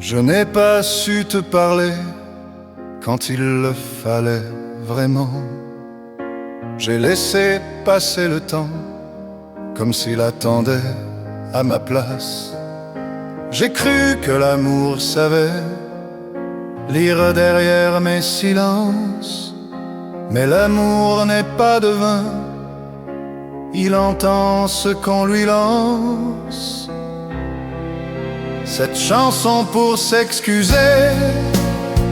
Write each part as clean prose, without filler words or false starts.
Je n'ai pas su te parler quand il le fallait vraiment. J'ai laissé passer le temps comme s'il attendait à ma place. J'ai cru que l'amour savait lire derrière mes silences. Mais l'amour n'est pas devin, il entend ce qu'on lui lance. Cette chanson pour s'excuser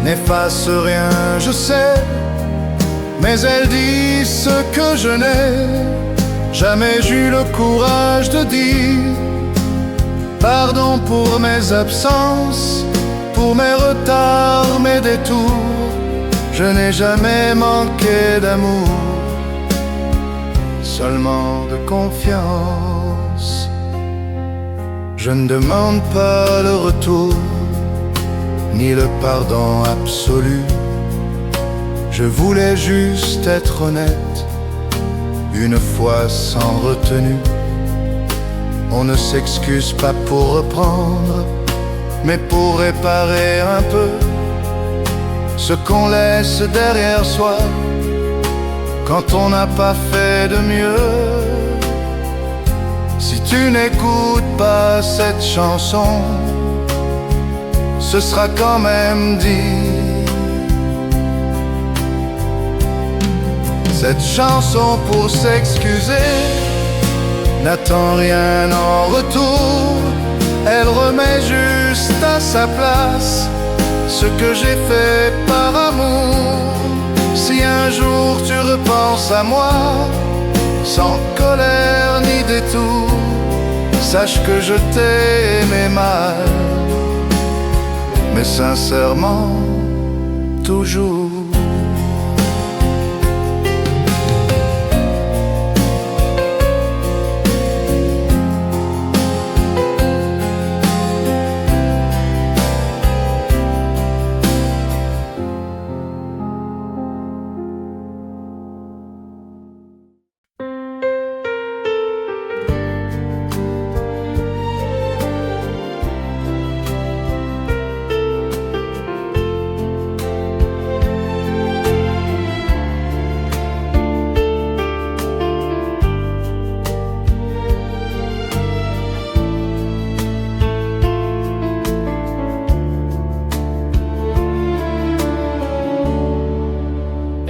n'efface rien, je sais, mais elle dit ce que je n'ai jamais eu le courage de dire. Pardon pour mes absences, pour mes retards, mes détours. Je n'ai jamais manqué d'amour, seulement de confiance. Je ne demande pas le retour, ni le pardon absolu. Je voulais juste être honnête, une fois sans retenue. On ne s'excuse pas pour reprendre, mais pour réparer un peu ce qu'on laisse derrière soi quand on n'a pas fait de mieux. Si tu n'écoutes pas cette chanson, ce sera quand même dit. Cette chanson pour s'excuser n'attend rien en retour. Elle remet juste à sa place ce que j'ai fait par amour. Si un jour tu repenses à moi, sans colère ni détour, sache que je t'ai aimé mal, mais sincèrement, toujours.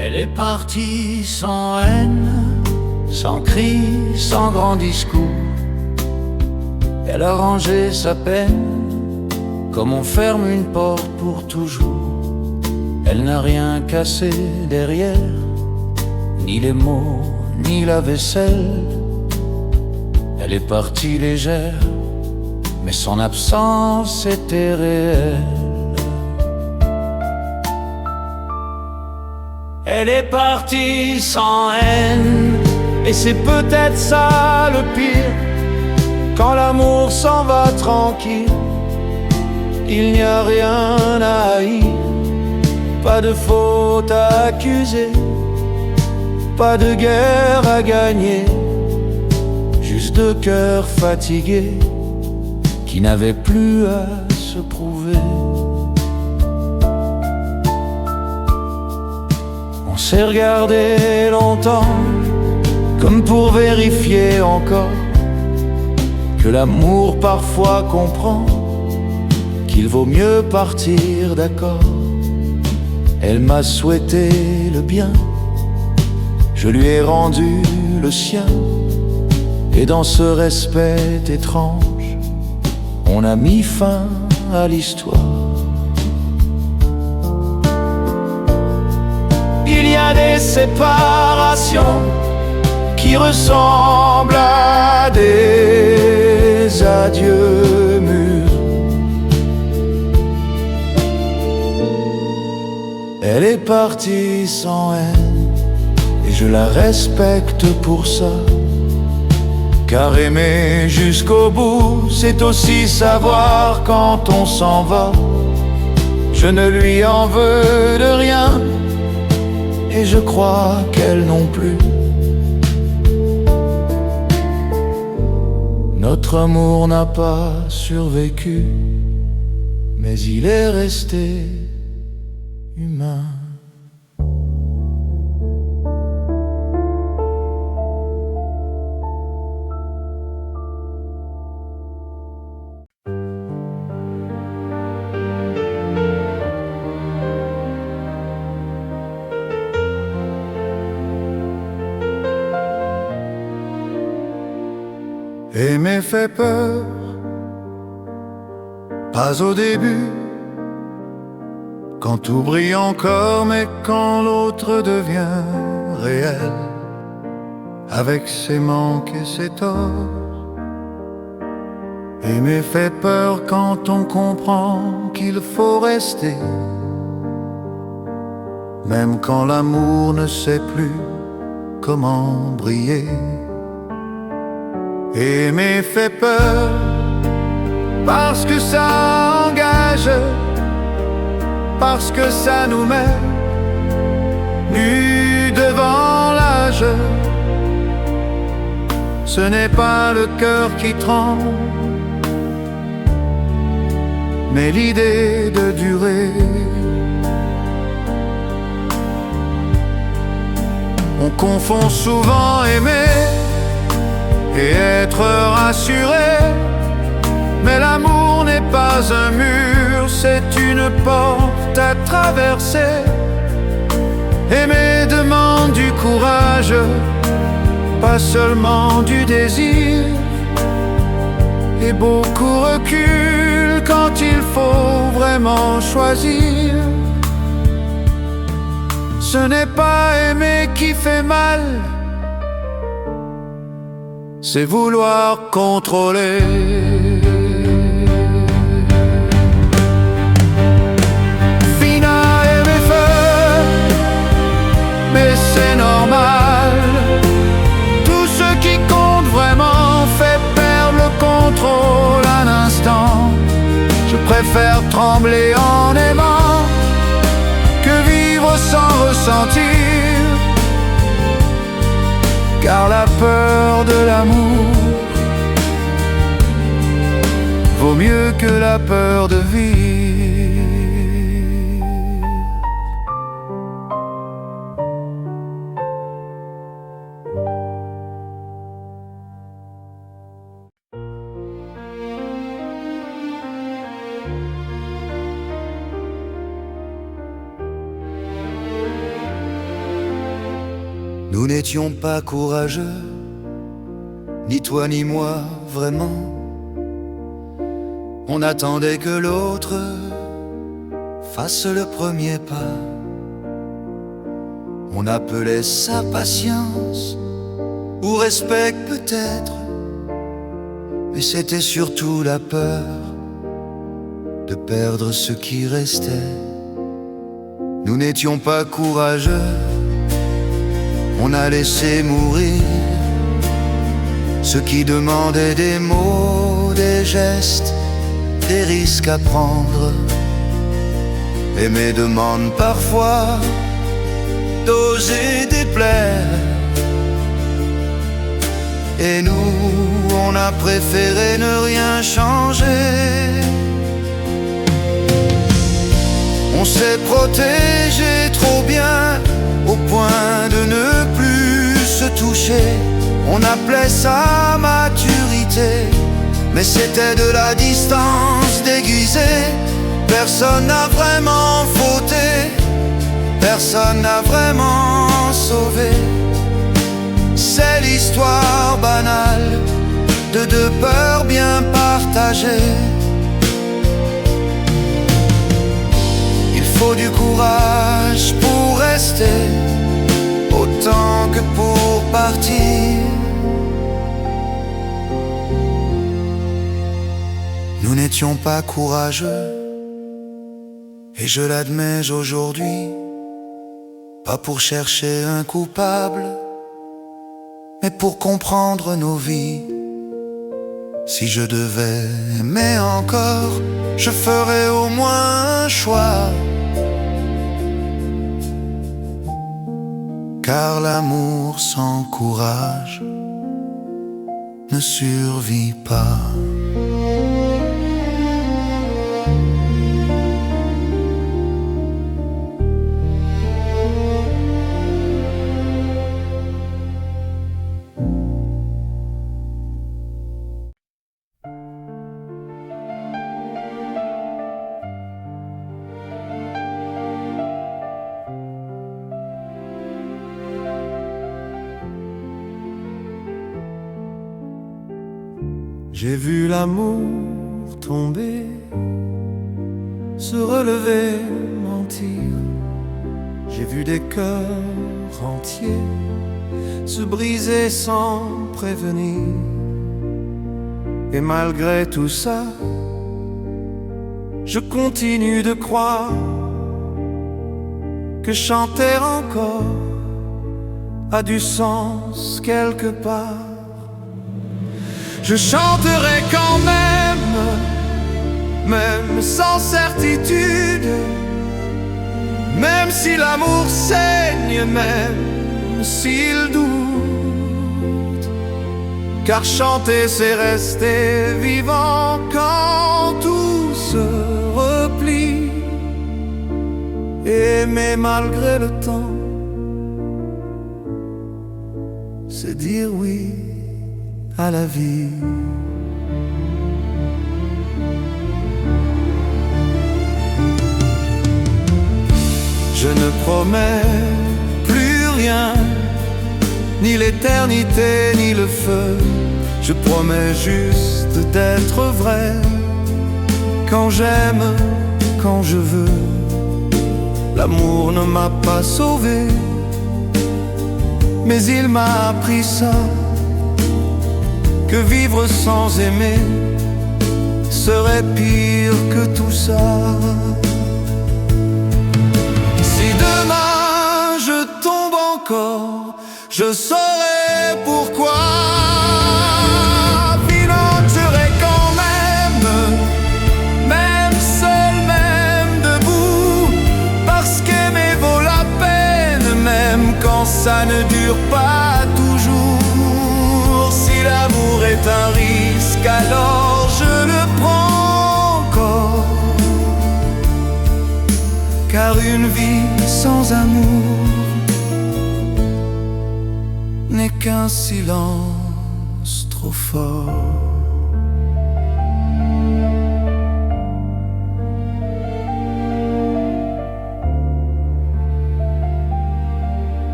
Elle est partie sans haine, sans cri, sans grand discours. Elle a rangé sa peine comme on ferme une porte pour toujours. Elle n'a rien cassé derrière, ni les mots, ni la vaisselle. Elle est partie légère, mais son absence était réelle. Elle est partie sans haine, et c'est peut-être ça le pire. Quand l'amour s'en va tranquille, il n'y a rien à haïr. Pas de faute à accuser, pas de guerre à gagner. Juste deux cœurs fatigués qui n'avaient plus à se prouver. On s'est regardé longtemps, comme pour vérifier encore que l'amour parfois comprend qu'il vaut mieux partir d'accord. Elle m'a souhaité le bien, je lui ai rendu le sien, et dans ce respect étrange, on a mis fin à l'histoire. Il y a des séparations qui ressemblent à des adieux mûrs. Elle est partie sans haine, et je la respecte pour ça. Car aimer jusqu'au bout, c'est aussi savoir quand on s'en va. Je ne lui en veux de rien, et je crois qu'elle non plus. Notre amour n'a pas survécu mais il est resté humain. Aimer fait peur, pas au début, quand tout brille encore, mais quand l'autre devient réel, avec ses manques et ses torts. Aimer fait peur quand on comprend qu'il faut rester, même quand l'amour ne sait plus comment briller. Aimer fait peur parce que ça engage, parce que ça nous met nus devant l'âge. Ce n'est pas le cœur qui tremble, mais l'idée de durer. On confond souvent aimer et être rassuré, mais l'amour n'est pas un mur, c'est une porte à traverser. Aimer demande du courage, pas seulement du désir, et beaucoup recul quand il faut vraiment choisir. Ce n'est pas aimer qui fait mal, c'est vouloir contrôler. Fina aimer feu, mais c'est normal. Tout ce qui compte vraiment fait perdre le contrôle un instant. Je préfère trembler en aimant que vivre sans ressentir, car la peur de l'amour vaut mieux que la peur de vivre. Nous n'étions pas courageux, ni toi ni moi vraiment. On attendait que l'autre fasse le premier pas. On appelait ça patience ou respect peut-être, mais c'était surtout la peur de perdre ce qui restait. Nous n'étions pas courageux, on a laissé mourir ceux qui demandaient des mots, des gestes, des risques à prendre. Aimer demande parfois d'oser déplaire, et nous, on a préféré ne rien changer. On s'est protégé trop bien au point de ne plus se toucher. On appelait ça maturité, mais c'était de la distance déguisée. Personne n'a vraiment fauté, personne n'a vraiment sauvé. C'est l'histoire banale de deux peurs bien partagées. Il faut du courage pour rester, autant que pour partir. Nous n'étions pas courageux, et je l'admets aujourd'hui, pas pour chercher un coupable, mais pour comprendre nos vies. Si je devais aimer encore, je ferais au moins un choix, car l'amour sans courage ne survit pas. J'ai vu l'amour tomber, se relever, mentir. J'ai vu des cœurs entiers se briser sans prévenir. Et malgré tout ça, je continue de croire que chanter encore a du sens quelque part. Je chanterai quand même sans certitude, même si l'amour saigne, même s'il doute. Car chanter c'est rester vivant quand tout se replie. Aimer malgré le temps, c'est dire oui à la vie. Je ne promets plus rien, ni l'éternité, ni le feu. Je promets juste d'être vrai, quand j'aime, quand je veux. L'amour ne m'a pas sauvé, mais il m'a appris ça, que vivre sans aimer serait pire que tout ça. Si demain je tombe encore, je saurai pourquoi. Financerai quand même seul, même debout, parce qu'aimer vaut la peine, même quand ça ne dure pas toujours. Si l'amour est un risque, alors je le prends encore. Car une vie sans amour n'est qu'un silence trop fort.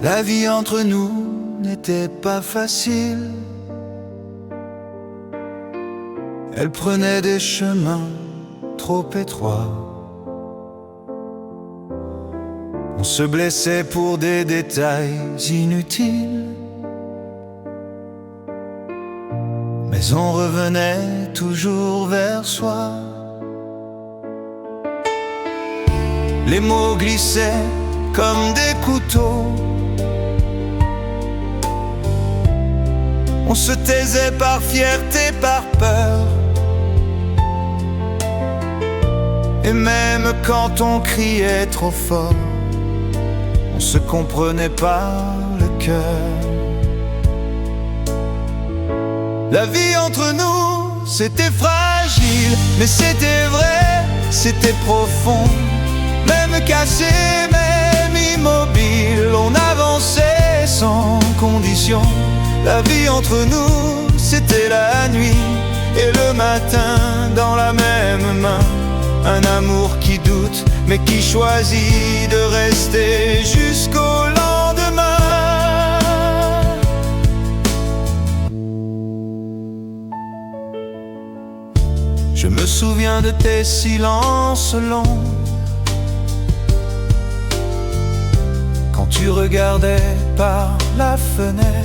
La vie entre nous n'était pas facile. Elle prenait des chemins trop étroits. On se blessait pour des détails inutiles, mais on revenait toujours vers soi. Les mots glissaient comme des couteaux. On se taisait par fierté, par peur. Et même quand on criait trop fort, on se comprenait par le cœur. La vie entre nous, c'était fragile, mais c'était vrai, c'était profond. Même cassé, même immobile, on avançait sans condition. La vie entre nous, c'était la nuit et le matin dans la même main. Un amour qui doute, mais qui choisit de rester jusqu'au lendemain. Je me souviens de tes silences longs, quand tu regardais par la fenêtre.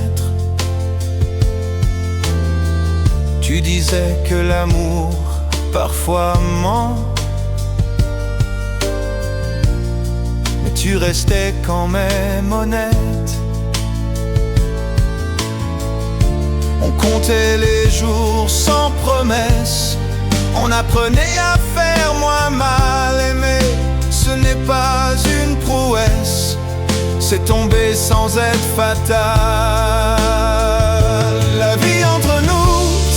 Tu disais que l'amour parfois ment, mais tu restais quand même honnête. On comptait les jours sans promesse, on apprenait à faire moins mal. Aimer, ce n'est pas une prouesse, c'est tomber sans être fatal. La vie entre nous,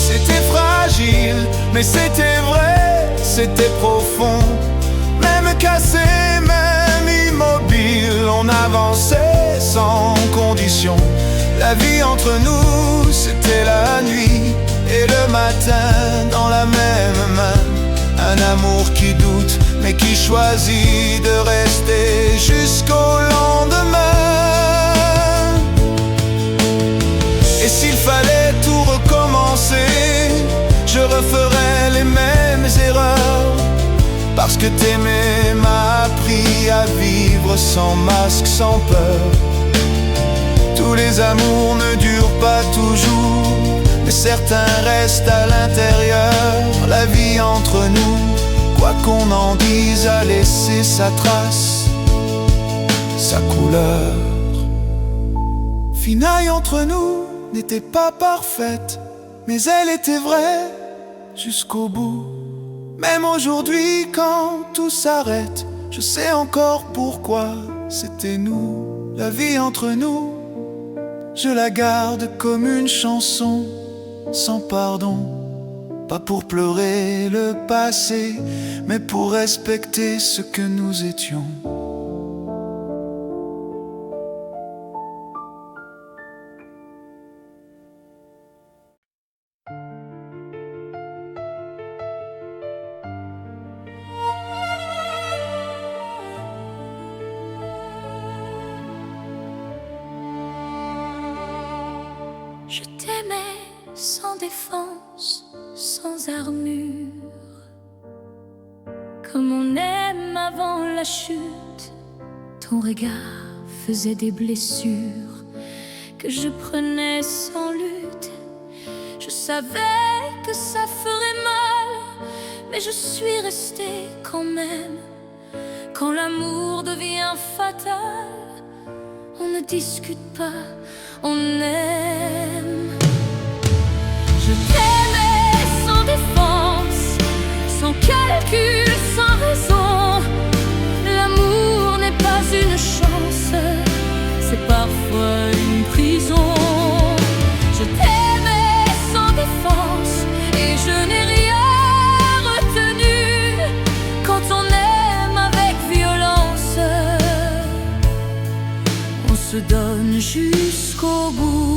c'était fragile, mais c'était vrai, c'était profond. Même cassé, même immobile, on avançait sans condition. La vie entre nous, c'était la nuit et le matin dans la même main. Un amour qui doute, mais qui choisit de rester jusqu'au lendemain. Et s'il fallait tout recommencer, je referais les mêmes erreurs. Parce que t'aimer m'a appris à vivre sans masque, sans peur. Tous les amours ne durent pas toujours, mais certains restent à l'intérieur. La vie entre nous, quoi qu'on en dise, a laissé sa trace, sa couleur. Finaille entre nous n'était pas parfaite, mais elle était vraie jusqu'au bout. Même aujourd'hui quand tout s'arrête, je sais encore pourquoi c'était nous. La vie entre nous, je la garde comme une chanson sans pardon. Pas pour pleurer le passé, mais pour respecter ce que nous étions. Je t'aimais sans défense, sans armure, comme on aime avant la chute. Ton regard faisait des blessures que je prenais sans lutte. Je savais que ça ferait mal, mais je suis restée quand même. Quand l'amour devient fatal, on ne discute pas, on aime. Je t'aimais sans défense, sans calcul, sans raison. L'amour n'est pas une chance, c'est parfois une prison. Je t'aimais sans défense et je n'ai rien retenu. Quand on aime avec violence, on se donne jusqu'au bout.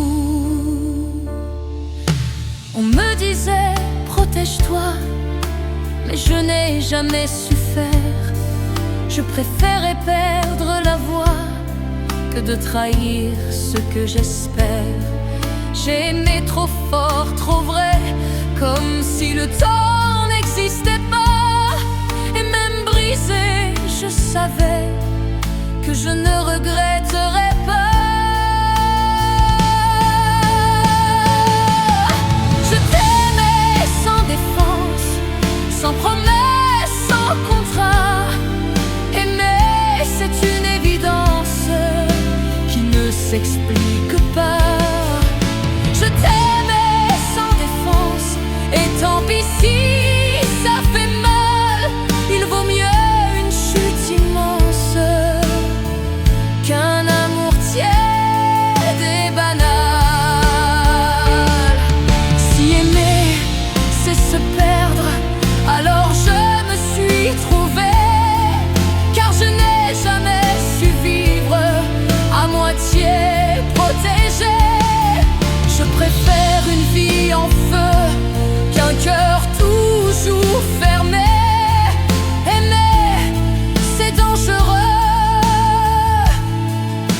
On me disait protège-toi, mais je n'ai jamais su faire. Je préférais perdre la voix que de trahir ce que j'espère. J'ai aimé trop fort, trop vrai, comme si le temps n'existait pas. Et même brisé, je savais que je ne regretterais pas. Sans promesse, sans contrat. Aimer, c'est une évidence qui ne s'explique pas. Je t'aimais sans défense, et tant pis si ça fait mal. Il vaut mieux une chute immense qu'un amour tiède et banal. Si aimer, c'est se perdre, alors je me suis trouvée, car je n'ai jamais su vivre à moitié protégée. Je préfère une vie en feu qu'un cœur toujours fermé. Aimer, c'est dangereux,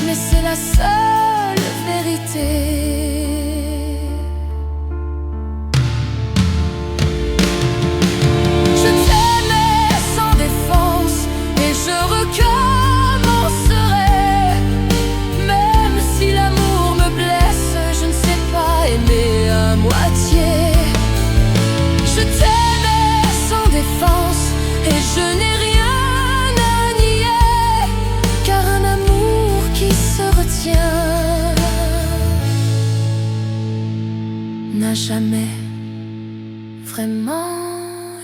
mais c'est la seule vérité. Je n'ai rien à nier, car un amour qui se retient n'a jamais vraiment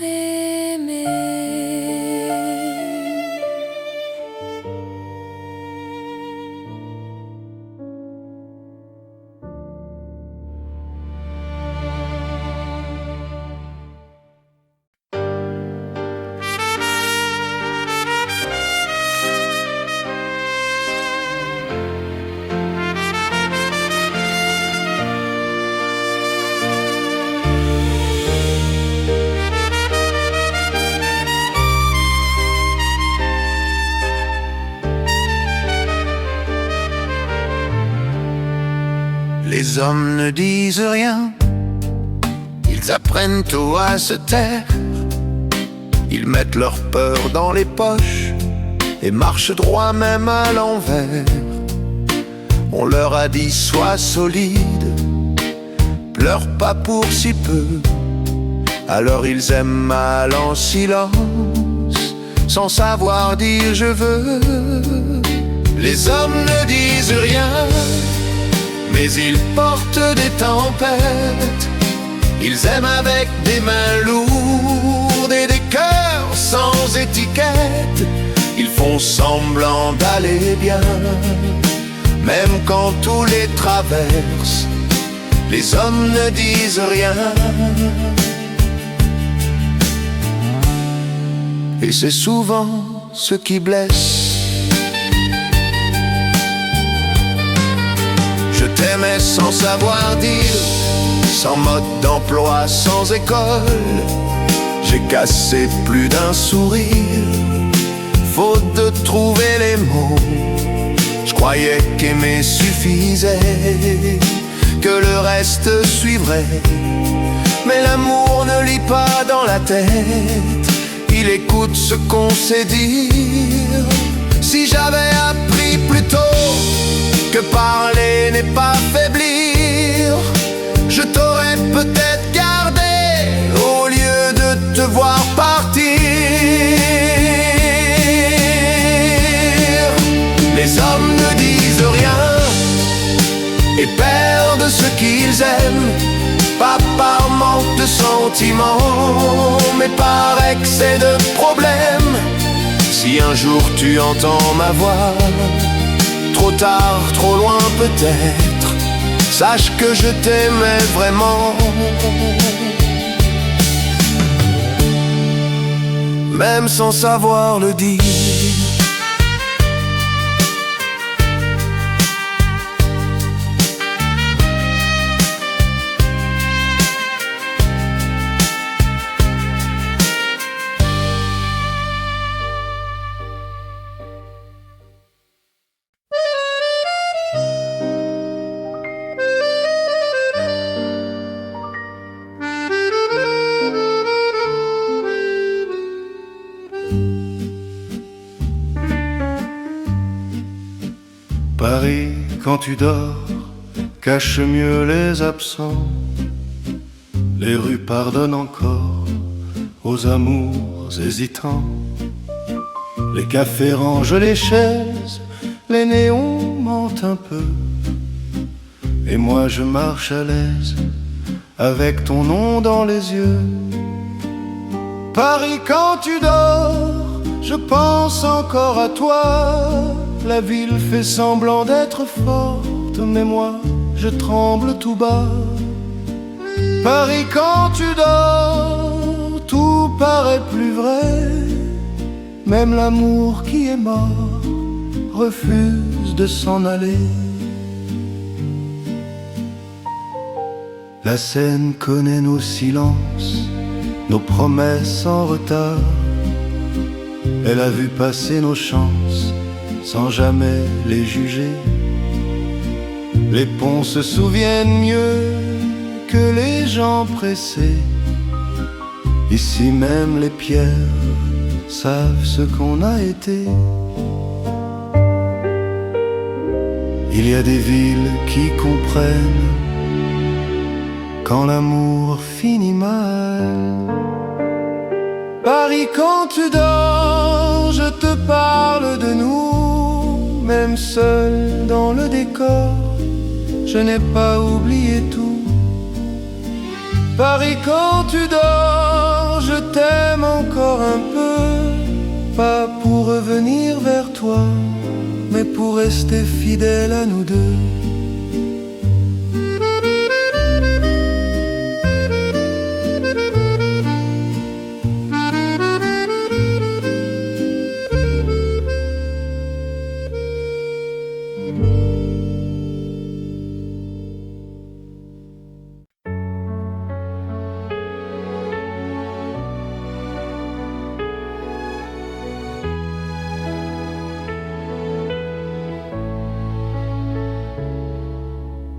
aimé. Les hommes ne disent rien, ils apprennent tôt à se taire. Ils mettent leur peur dans les poches et marchent droit même à l'envers. On leur a dit sois solide, pleure pas pour si peu. Alors ils aiment mal en silence, sans savoir dire je veux. Les hommes ne disent rien, mais ils portent des tempêtes. Ils aiment avec des mains lourdes et des cœurs sans étiquette. Ils font semblant d'aller bien, même quand tout les traverse. Les hommes ne disent rien, et c'est souvent ce qui blesse. Je t'aimais sans savoir dire, sans mode d'emploi, sans école. J'ai cassé plus d'un sourire, faute de trouver les mots. Je croyais qu'aimer suffisait, que le reste suivrait. Mais l'amour ne lit pas dans la tête, il écoute ce qu'on sait dire. Si j'avais appris plus tôt que parler n'est pas faiblir, je t'aurais peut-être gardé au lieu de te voir partir. Les hommes ne disent rien et perdent ce qu'ils aiment, pas par manque de sentiments, mais par excès de problèmes. Si un jour tu entends ma voix, trop tard, trop loin peut-être, sache que je t'aimais vraiment, même sans savoir le dire. Paris, quand tu dors, cache mieux les absents. Les rues pardonnent encore aux amours hésitants. Les cafés rangent les chaises, les néons mentent un peu. Et moi je marche à l'aise, avec ton nom dans les yeux. Paris, quand tu dors, je pense encore à toi. La ville fait semblant d'être forte, mais moi, je tremble tout bas. Paris, quand tu dors, tout paraît plus vrai. Même l'amour qui est mort refuse de s'en aller. La Seine connaît nos silences, nos promesses en retard. Elle a vu passer nos chances sans jamais les juger. Les ponts se souviennent mieux que les gens pressés. Ici même les pierres savent ce qu'on a été. Il y a des villes qui comprennent quand l'amour finit mal. Paris, quand tu dors, je te parle de nous. Même seul dans le décor, je n'ai pas oublié tout. Paris, quand tu dors, je t'aime encore un peu. Pas pour revenir vers toi, mais pour rester fidèle à nous deux.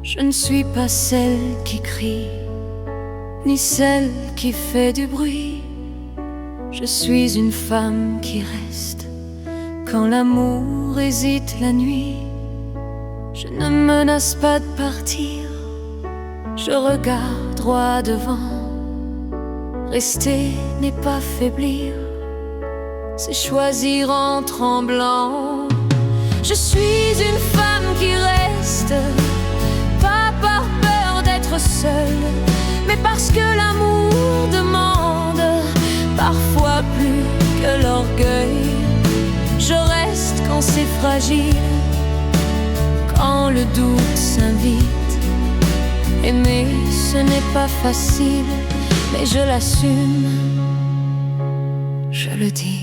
Je ne suis pas celle qui crie, ni celle qui fait du bruit. Je suis une femme qui reste quand l'amour hésite la nuit. Je ne menace pas de partir, je regarde droit devant. Rester n'est pas faiblir, c'est choisir en tremblant. Je suis une femme qui reste, pas par peur d'être seule, mais parce que l'amour demande parfois plus que l'orgueil. Je reste quand c'est fragile, quand le doute s'invite. Aimer, ce n'est pas facile, mais je l'assume, je le dis.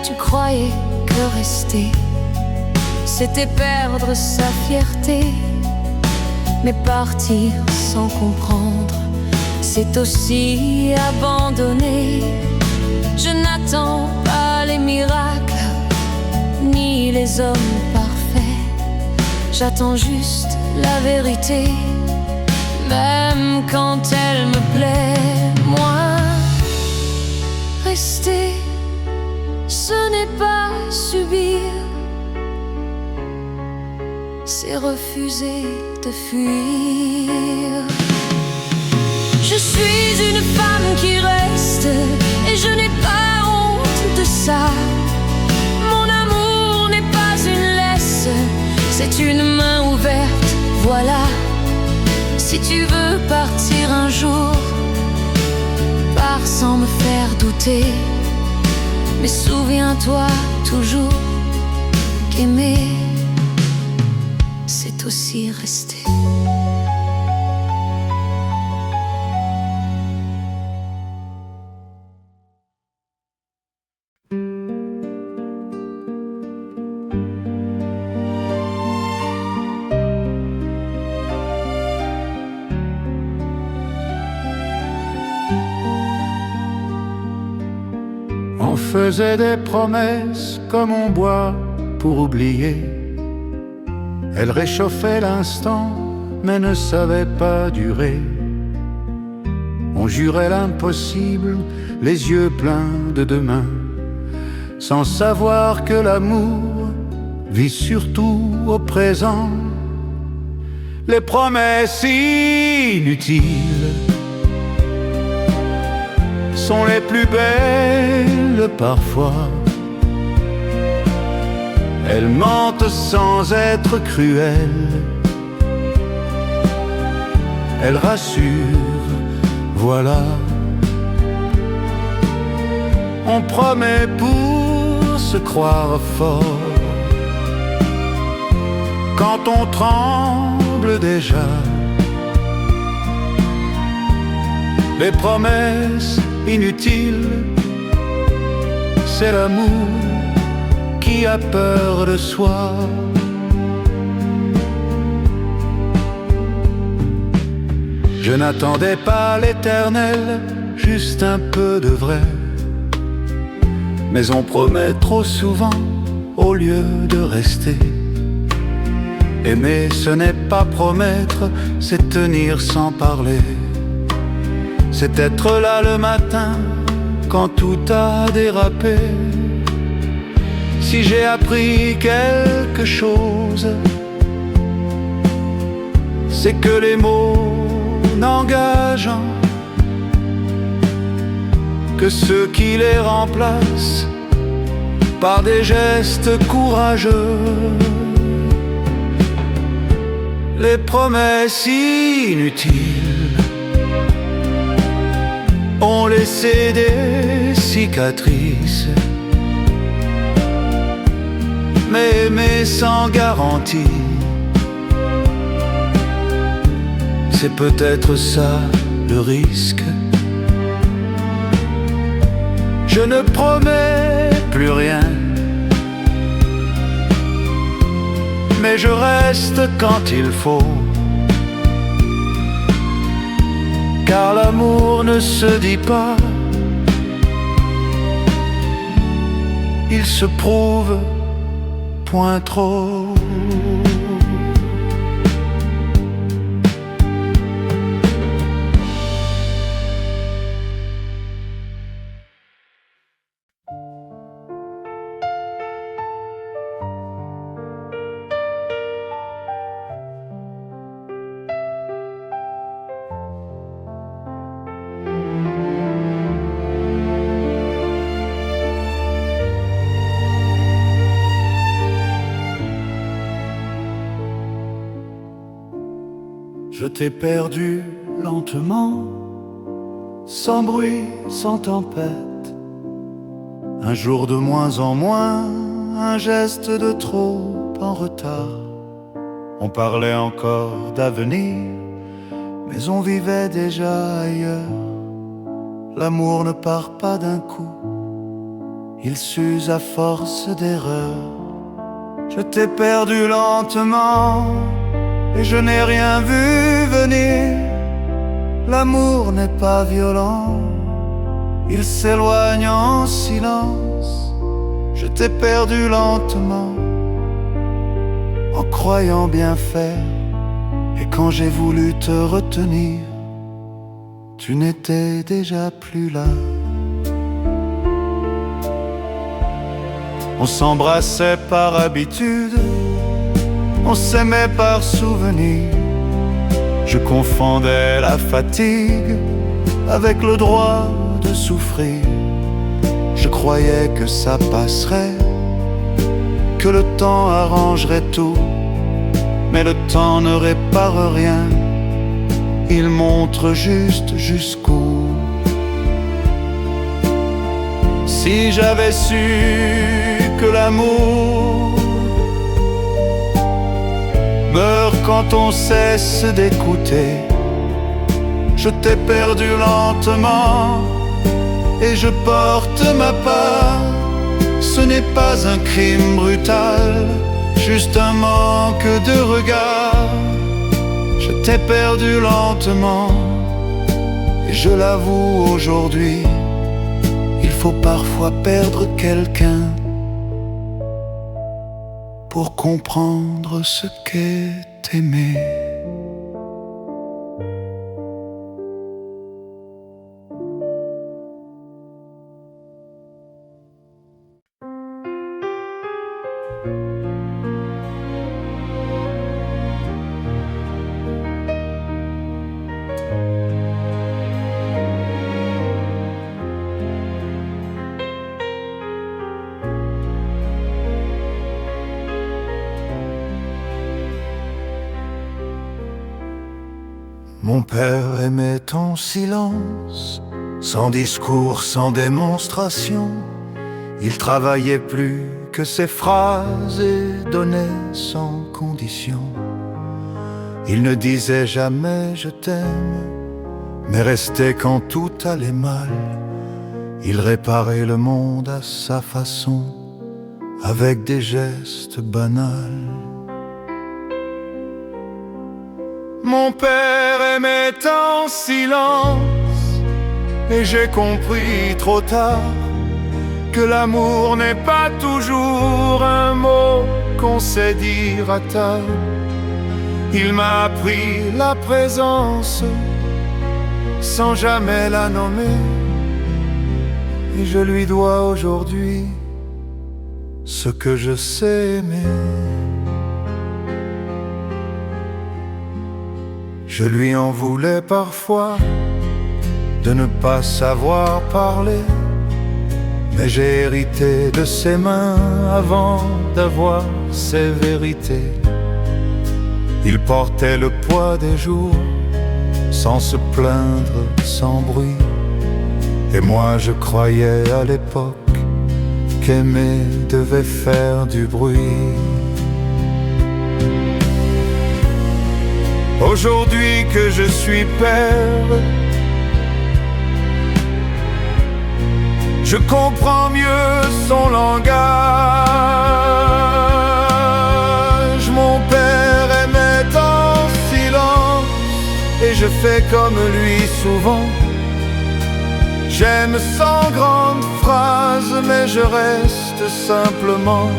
Tu croyais que rester, c'était perdre sa fierté, mais partir sans comprendre, c'est aussi abandonner. Je n'attends pas les miracles, ni les hommes parfaits. J'attends juste la vérité, même quand elle me plaît. Moi, rester, ce n'est pas subir, c'est refuser de fuir. Je suis une femme qui reste, et je n'ai pas honte de ça. Mon amour n'est pas une laisse, c'est une main ouverte, voilà. Si tu veux partir un jour, pars sans me faire douter. Mais souviens-toi toujours qu'aimer, c'est aussi rester. On faisait des promesses comme on boit pour oublier. Elle réchauffait l'instant mais ne savait pas durer. On jurait l'impossible, les yeux pleins de demain, sans savoir que l'amour vit surtout au présent. Les promesses inutiles sont les plus belles parfois. Elles mentent sans être cruelles, elles rassurent, voilà. On promet pour se croire fort, quand on tremble déjà. Les promesses inutiles, c'est l'amour qui a peur de soi. Je n'attendais pas l'éternel, juste un peu de vrai. Mais on promet trop souvent au lieu de rester. Aimer, ce n'est pas promettre, c'est tenir sans parler. C'est être là le matin quand tout a dérapé. Si j'ai appris quelque chose, c'est que les mots n'engageant que ceux qui les remplacent par des gestes courageux. Les promesses inutiles ont laissé des cicatrices, mais aimer sans garantie, c'est peut-être ça le risque. Je ne promets plus rien, mais je reste quand il faut. Car l'amour ne se dit pas, il se prouve point trop. Je t'ai perdu lentement, sans bruit, sans tempête. Un jour de moins en moins, un geste de trop en retard. On parlait encore d'avenir, mais on vivait déjà ailleurs. L'amour ne part pas d'un coup, il s'use à force d'erreurs. Je t'ai perdu lentement, et je n'ai rien vu venir. L'amour n'est pas violent, il s'éloigne en silence. Je t'ai perdu lentement, en croyant bien faire. Et quand j'ai voulu te retenir, tu n'étais déjà plus là. On s'embrassait par habitude, on s'aimait par souvenir. Je confondais la fatigue avec le droit de souffrir. Je croyais que ça passerait, que le temps arrangerait tout. Mais le temps ne répare rien, il montre juste jusqu'où. Si j'avais su que l'amour meurt quand on cesse d'écouter, je t'ai perdu lentement et je porte ma part. Ce n'est pas un crime brutal, juste un manque de regard. Je t'ai perdu lentement et je l'avoue aujourd'hui, il faut parfois perdre quelqu'un pour comprendre ce qu'est aimer. Mon père aimait en silence, sans discours, sans démonstration. Il travaillait plus que ses phrases et donnait sans condition. Il ne disait jamais je t'aime, mais restait quand tout allait mal. Il réparait le monde à sa façon, avec des gestes banals. Mon père aimait en silence, et j'ai compris trop tard que l'amour n'est pas toujours un mot qu'on sait dire à table. Il m'a appris la présence sans jamais la nommer, et je lui dois aujourd'hui ce que je sais aimer. Je lui en voulais parfois de ne pas savoir parler, mais j'ai hérité de ses mains avant d'avoir ses vérités. Il portait le poids des jours sans se plaindre, sans bruit. Et moi je croyais à l'époque qu'aimer devait faire du bruit. Aujourd'hui que je suis père, je comprends mieux son langage. Mon père aimait en silence, et je fais comme lui souvent. J'aime sans grandes phrases, mais je reste simplement.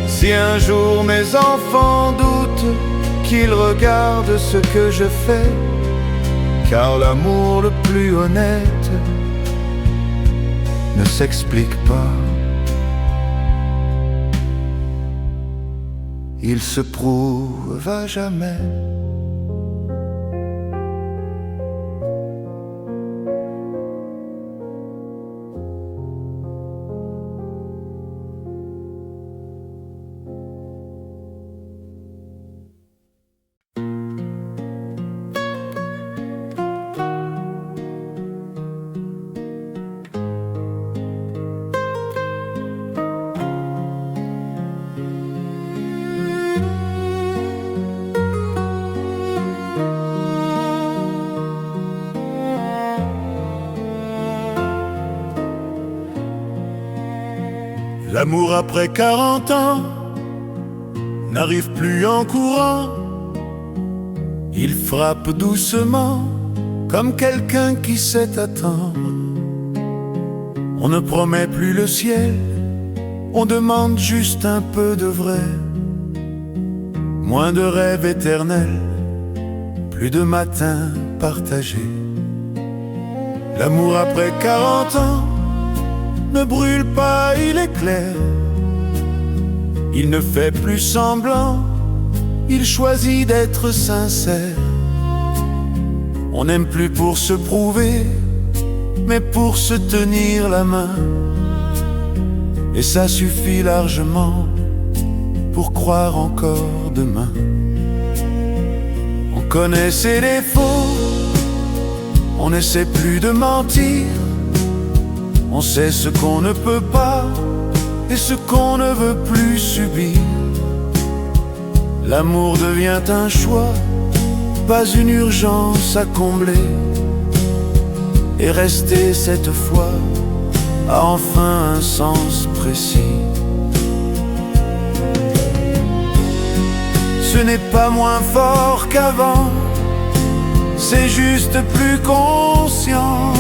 Si un jour mes enfants doutent, qu'ils regardent ce que je fais, car l'amour le plus honnête ne s'explique pas. Il se prouve à jamais. L'amour après 40 ans n'arrive plus en courant. Il frappe doucement comme quelqu'un qui sait attendre. On ne promet plus le ciel, on demande juste un peu de vrai. Moins de rêves éternels, plus de matins partagés. L'amour après 40 ans ne brûle pas, il est clair. Il ne fait plus semblant, il choisit d'être sincère. On n'aime plus pour se prouver, mais pour se tenir la main. Et ça suffit largement pour croire encore demain. On connaît ses défauts, on n'essaie plus de mentir. On sait ce qu'on ne peut pas et ce qu'on ne veut plus subir. L'amour devient un choix, pas une urgence à combler. Et rester cette fois a enfin un sens précis. Ce n'est pas moins fort qu'avant, c'est juste plus conscient.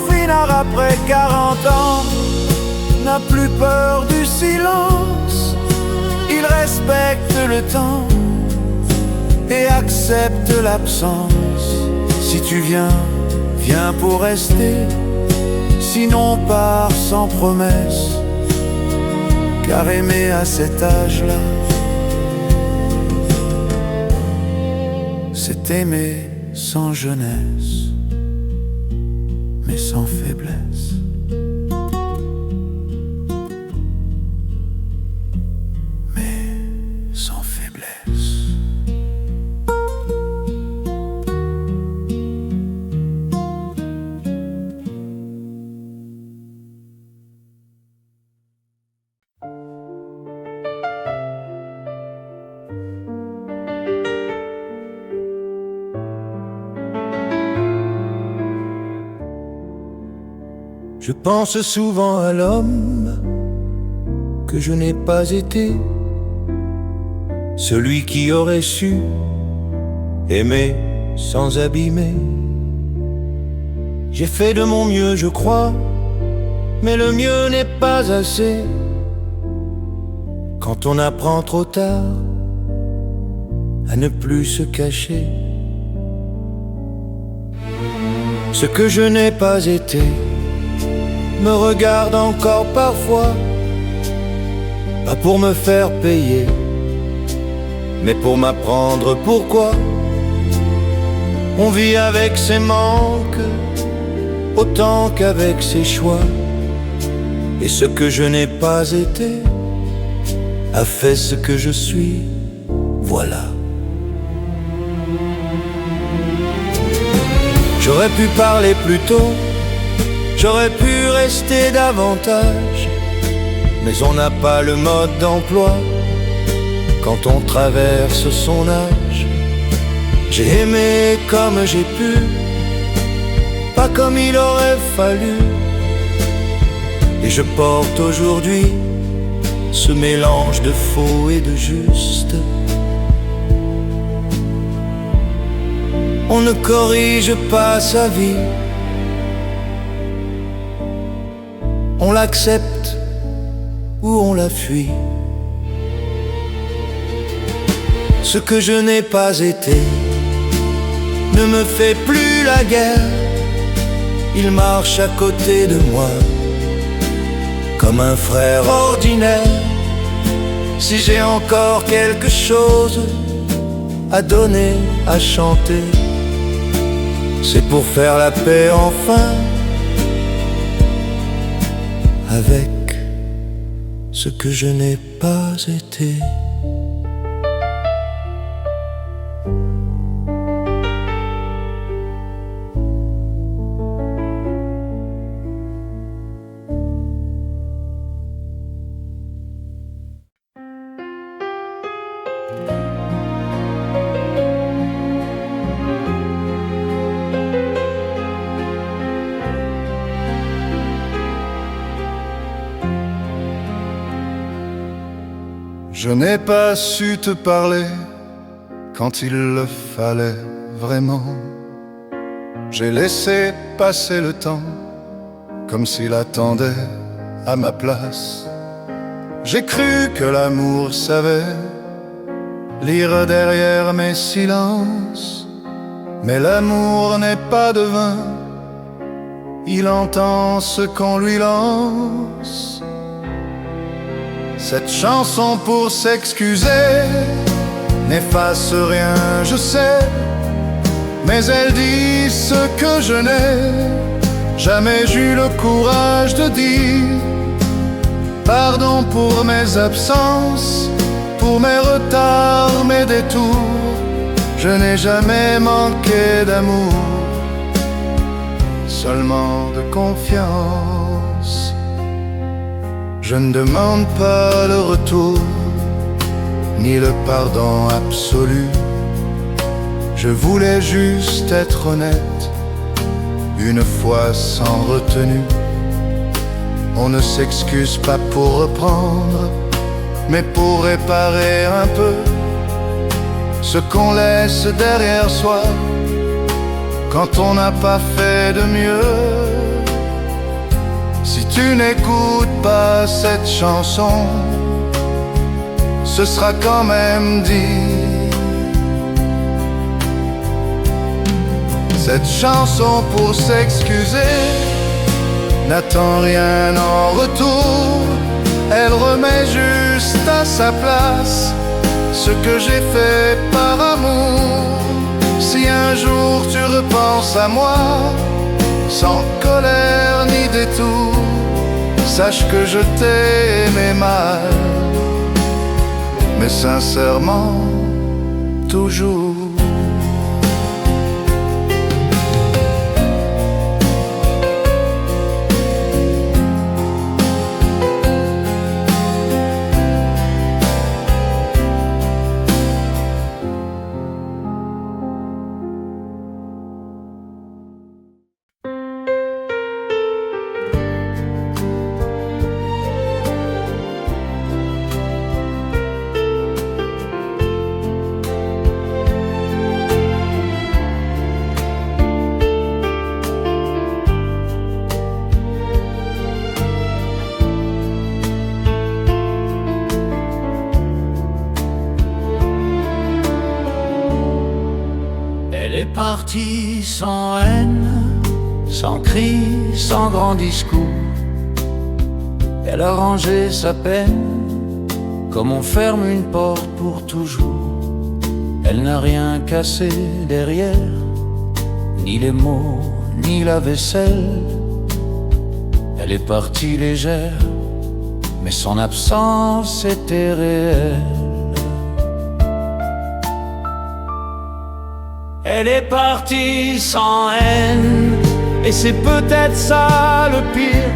Finard après 40 ans n'a plus peur du silence. Il respecte le temps et accepte l'absence. Si tu viens, viens pour rester. Sinon pars sans promesse. Car aimer à cet âge-là, c'est aimer sans jeunesse, mais sans faiblesse. Mais sans faiblesse. Je pense souvent à l'homme que je n'ai pas été, celui qui aurait su aimer sans abîmer. J'ai fait de mon mieux, je crois, mais le mieux n'est pas assez. Quand on apprend trop tard à ne plus se cacher, ce que je n'ai pas été me regarde encore parfois, pas pour me faire payer, mais pour m'apprendre pourquoi on vit avec ses manques autant qu'avec ses choix. Et ce que je n'ai pas été a fait ce que je suis, voilà. J'aurais pu parler plus tôt, j'aurais pu rester davantage, mais on n'a pas le mode d'emploi quand on traverse son âge. J'ai aimé comme j'ai pu, pas comme il aurait fallu. Et je porte aujourd'hui ce mélange de faux et de juste. On ne corrige pas sa vie, on l'accepte ou on la fuit. Ce que je n'ai pas été ne me fait plus la guerre. Il marche à côté de moi comme un frère ordinaire. Si j'ai encore quelque chose à donner, à chanter, c'est pour faire la paix enfin avec ce que je n'ai pas été. Je n'ai pas su te parler quand il le fallait vraiment. J'ai laissé passer le temps comme s'il attendait à ma place. J'ai cru que l'amour savait lire derrière mes silences. Mais l'amour n'est pas devin, il entend ce qu'on lui lance. Cette chanson pour s'excuser n'efface rien, je sais, mais elle dit ce que je n'ai jamais eu le courage de dire. Pardon pour mes absences, pour mes retards, mes détours. Je n'ai jamais manqué d'amour, seulement de confiance. Je ne demande pas le retour, ni le pardon absolu. Je voulais juste être honnête, une fois sans retenue. On ne s'excuse pas pour reprendre, mais pour réparer un peu ce qu'on laisse derrière soi quand on n'a pas fait de mieux. Si tu n'écoutes pas cette chanson, ce sera quand même dit. Cette chanson pour s'excuser n'attend rien en retour. Elle remet juste à sa place ce que j'ai fait par amour. Si un jour tu repenses à moi, sans colère ni détour, sache que je t'ai aimé mal, mais sincèrement, toujours. Elle est partie sans haine, sans cri, sans grand discours. Elle a rangé sa peine, comme on ferme une porte pour toujours. Elle n'a rien cassé derrière, ni les mots, ni la vaisselle. Elle est partie légère, mais son absence était réelle. Elle est partie sans haine, et c'est peut-être ça le pire.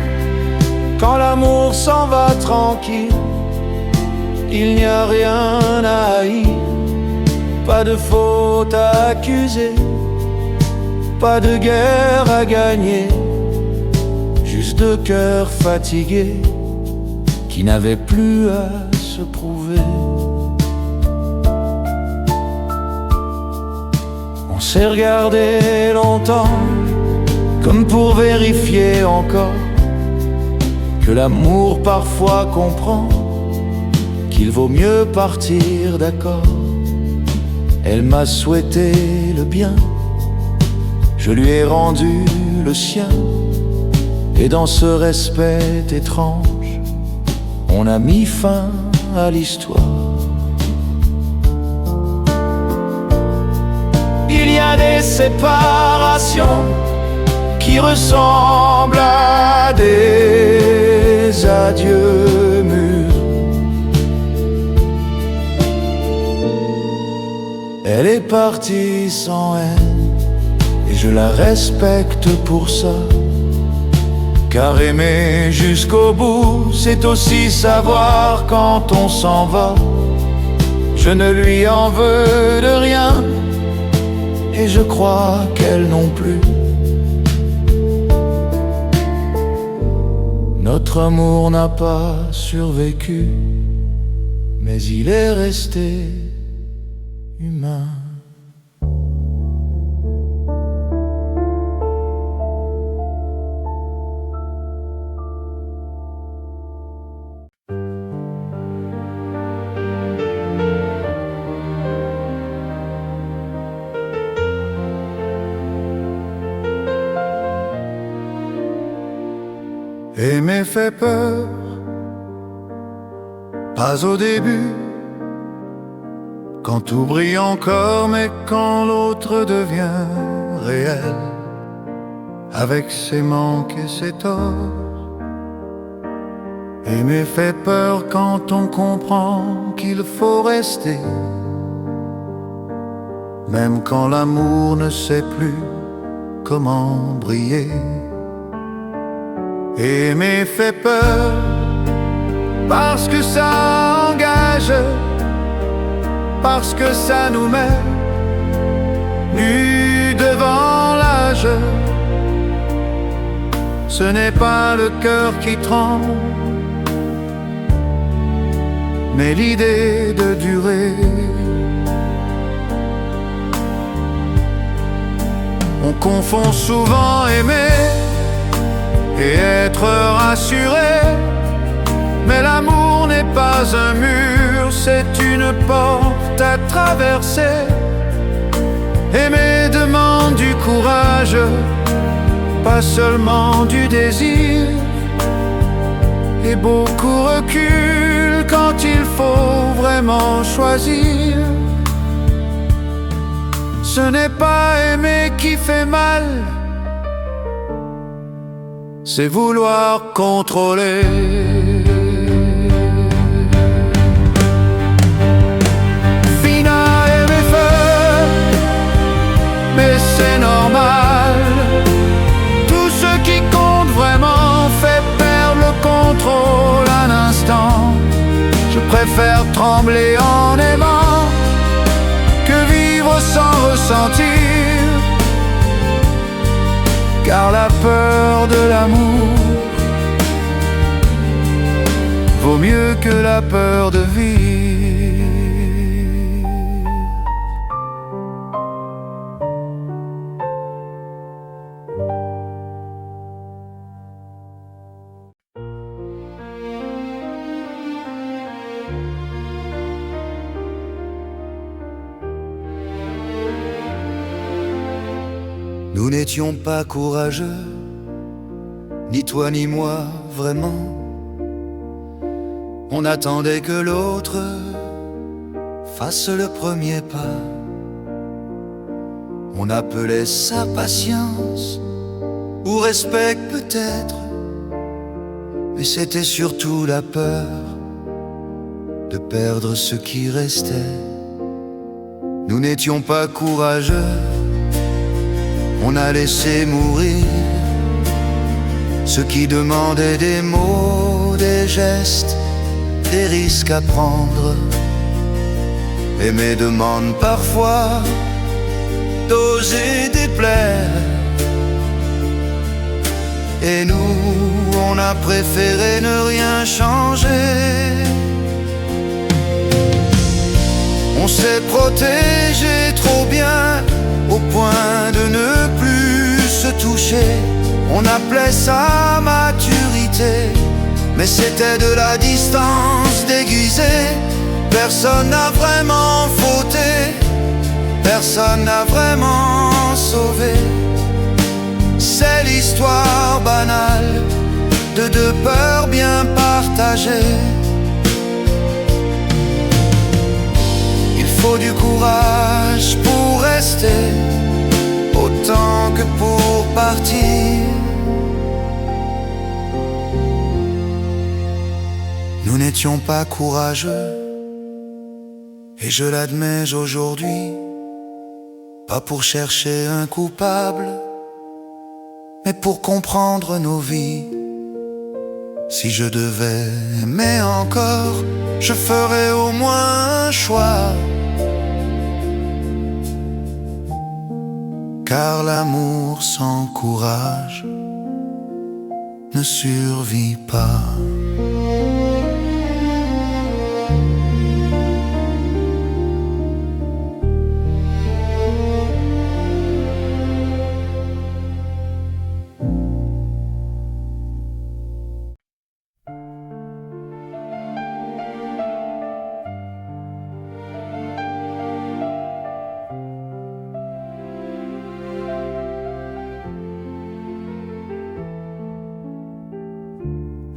Quand l'amour s'en va tranquille, il n'y a rien à haïr. Pas de faute à accuser, pas de guerre à gagner. Juste deux cœurs fatigués qui n'avaient plus à se prouver. On s'est regardé longtemps, comme pour vérifier encore que l'amour parfois comprend qu'il vaut mieux partir d'accord. Elle m'a souhaité le bien, je lui ai rendu le sien, et dans ce respect étrange, on a mis fin à l'histoire. Il y a des séparations qui ressemblent à des adieux mûrs. Elle est partie sans haine, et je la respecte pour ça. Car aimer jusqu'au bout, c'est aussi savoir quand on s'en va. Je ne lui en veux de rien, et je crois qu'elle non plus. Notre amour n'a pas survécu, mais il est resté humain. Aimer fait peur, pas au début, quand tout brille encore, mais quand l'autre devient réel, avec ses manques et ses torts. Aimer fait peur quand on comprend qu'il faut rester, même quand l'amour ne sait plus comment briller. Aimer fait peur parce que ça engage, parce que ça nous met nus devant l'âge. Ce n'est pas le cœur qui tremble, mais l'idée de durer. On confond souvent aimer et être rassuré, mais l'amour n'est pas un mur, c'est une porte à traverser. Aimer demande du courage, pas seulement du désir, et beaucoup reculent quand il faut vraiment choisir. Ce n'est pas aimer qui fait mal, c'est vouloir contrôler. Fina aimer feu, mais c'est normal. Tout ce qui compte vraiment fait perdre le contrôle un instant. Je préfère trembler en aimant que vivre sans ressentir, car la peur de l'amour vaut mieux que la peur de vivre. Nous n'étions pas courageux, ni toi ni moi vraiment. On attendait que l'autre fasse le premier pas. On appelait ça patience ou respect peut-être, mais c'était surtout la peur de perdre ce qui restait. Nous n'étions pas courageux, on a laissé mourir ceux qui demandaient des mots, des gestes, des risques à prendre. Aimer demande parfois d'oser déplaire, et nous, on a préféré ne rien changer. On s'est protégé trop bien au point de ne plus se toucher. On appelait ça maturité, mais c'était de la distance déguisée. Personne n'a vraiment fauté, personne n'a vraiment sauvé. C'est l'histoire banale de deux peurs bien partagées. Il faut du courage pour rester, autant que pour partir. Nous n'étions pas courageux, et je l'admets aujourd'hui, pas pour chercher un coupable, mais pour comprendre nos vies. Si je devais aimer encore, je ferais au moins un choix, car l'amour sans courage ne survit pas.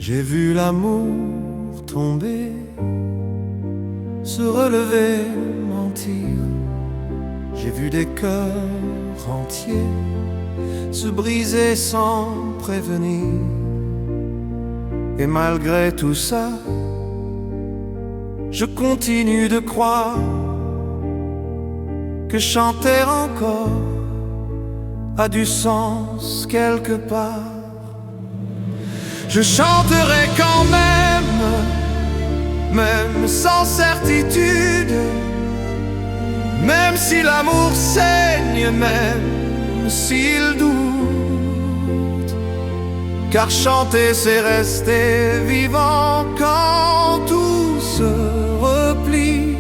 J'ai vu l'amour tomber, se relever, mentir. J'ai vu des cœurs entiers se briser sans prévenir. Et malgré tout ça, je continue de croire que chanter encore a du sens quelque part. Je chanterai quand même sans certitude, même si l'amour saigne, même s'il doute. Car chanter c'est rester vivant quand tout se replie.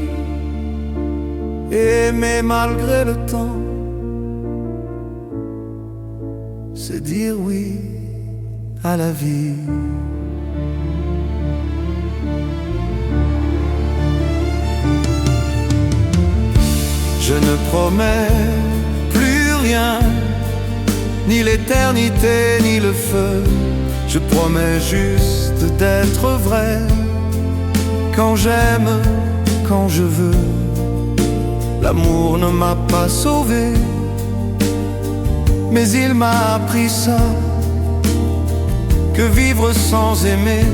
Aimer malgré le temps, c'est dire oui à la vie. Je ne promets plus rien, ni l'éternité, ni le feu. Je promets juste d'être vrai, quand j'aime, quand je veux. L'amour ne m'a pas sauvé, mais il m'a appris ça, que vivre sans aimer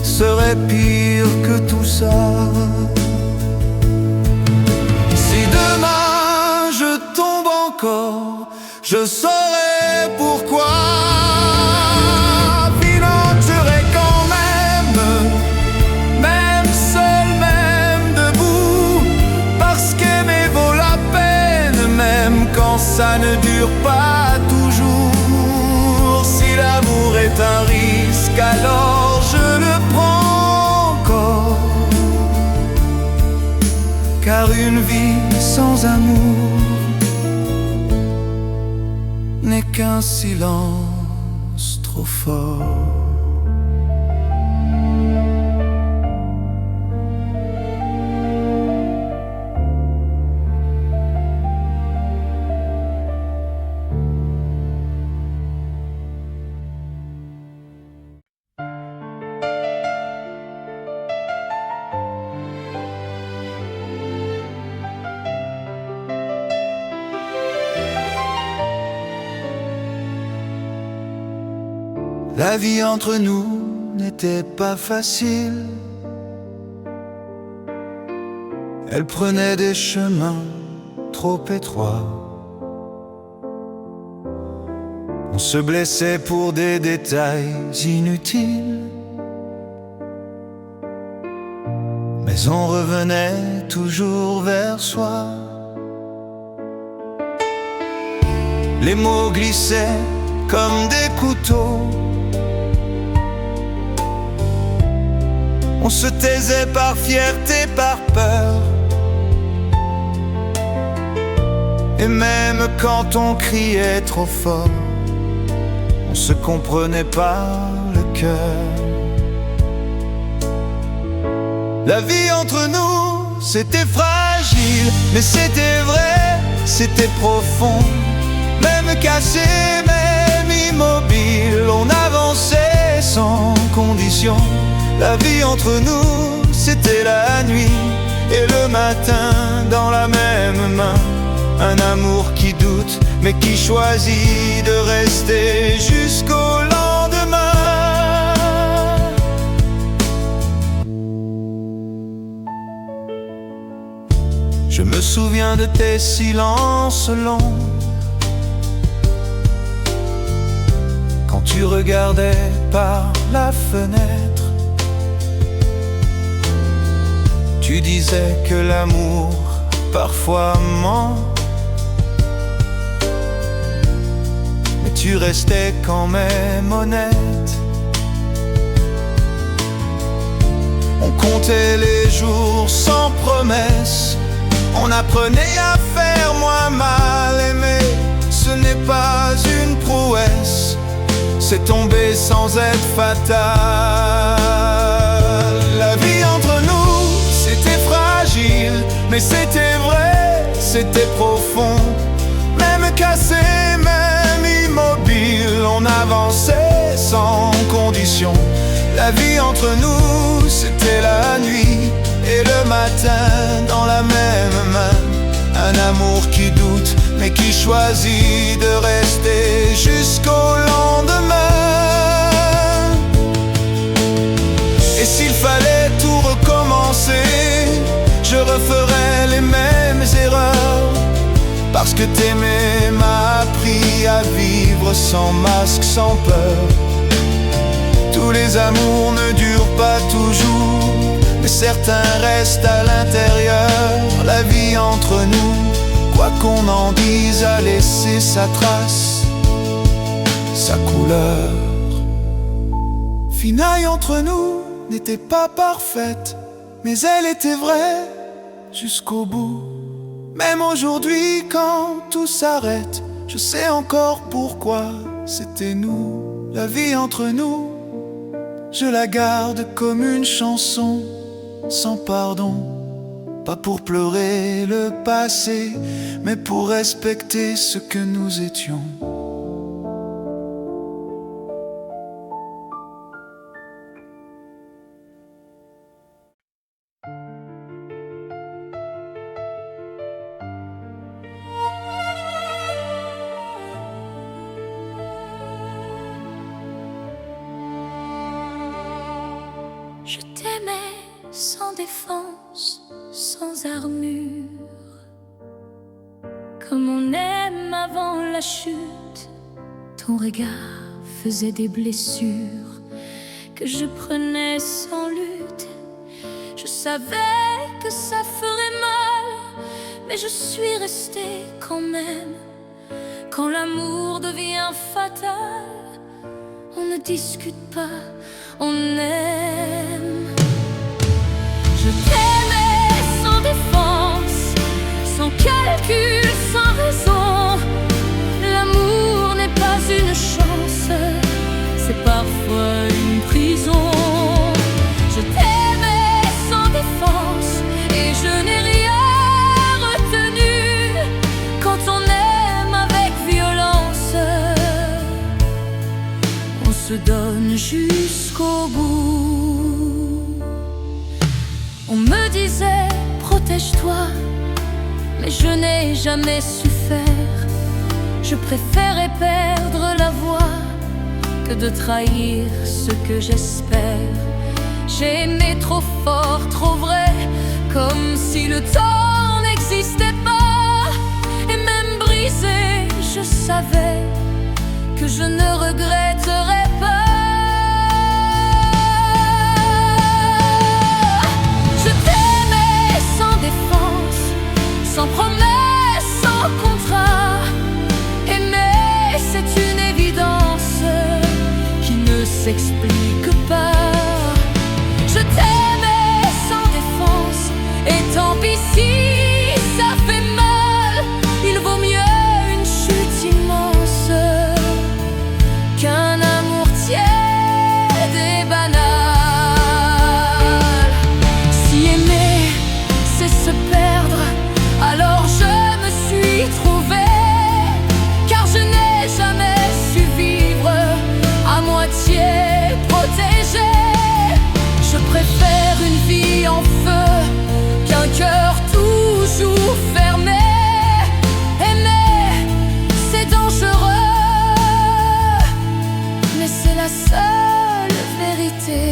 serait pire que tout ça. Si demain je tombe encore, je saurai pourquoi. Financerai quand même seul, même debout, parce qu'aimer vaut la peine, même quand ça ne dure pas toujours. Si l'amour est un risque, alors je le prends encore. Car une vie sans amour n'est qu'un silence trop fort. La vie entre nous n'était pas facile. Elle prenait des chemins trop étroits. On se blessait pour des détails inutiles, mais on revenait toujours vers soi. Les mots glissaient comme des couteaux. On se taisait par fierté, par peur. Et même quand on criait trop fort, on se comprenait par le cœur. La vie entre nous, c'était fragile, mais c'était vrai, c'était profond. Même cassé, même immobile, on avançait sans condition. La vie entre nous, c'était la nuit et le matin dans la même main. Un amour qui doute, mais qui choisit de rester jusqu'au lendemain. Je me souviens de tes silences longs, quand tu regardais par la fenêtre. Tu disais que l'amour parfois ment, mais tu restais quand même honnête. On comptait les jours sans promesse, on apprenait à faire moins mal. Aimer, ce n'est pas une prouesse, c'est tomber sans être fatal. La vie entre nous, c'était fragile, mais c'était vrai, c'était profond. Même cassé, même immobile, on avançait sans condition. La vie entre nous, c'était la nuit et le matin dans la même main. Un amour qui doute mais qui choisit de rester jusqu'au lendemain. Et s'il fallait tout recommencer, je referais les mêmes erreurs. Parce que t'aimer m'a appris à vivre sans masque, sans peur. Tous les amours ne durent pas toujours, mais certains restent à l'intérieur. La vie entre nous, quoi qu'on en dise, a laissé sa trace, sa couleur. Finaille entre nous n'était pas parfaite, mais elle était vraie jusqu'au bout. Même aujourd'hui quand tout s'arrête, je sais encore pourquoi c'était nous. La vie entre nous, je la garde comme une chanson sans pardon. Pas pour pleurer le passé, mais pour respecter ce que nous étions. Je t'aimais sans défense, sans armure, comme on aime avant la chute. Ton regard faisait des blessures que je prenais sans lutte. Je savais que ça ferait mal, mais je suis restée quand même. Quand l'amour devient fatal, on ne discute pas, on aime. Je t'aimais sans défense, sans calcul, sans raison. L'amour n'est pas une chance, c'est parfois une prison. Je t'aimais sans défense et je n'ai rien retenu. Quand on aime avec violence, on se donne jusqu'au bout. On me disait protège-toi, mais je n'ai jamais su faire. Je préférais perdre la voix que de trahir ce que j'espère. J'ai aimé trop fort, trop vrai, comme si le temps n'existait pas. Et même brisé, je savais que je ne regretterais pas. Je t'aimais sans défense, sans promesse, sans contrat. Aimer, c'est une évidence qui ne s'explique pas. Je t'aimais sans défense, et tant pis si ça fait mal. Il vaut mieux une chute immense qu'un amour tiède et banal. Si aimer, c'est se perdre, alors je me suis trouvée, car je n'ai jamais su vivre à moitié protégée. Je préfère une vie en feu qu'un cœur toujours fermé. Aimer, c'est dangereux, mais c'est la seule vérité.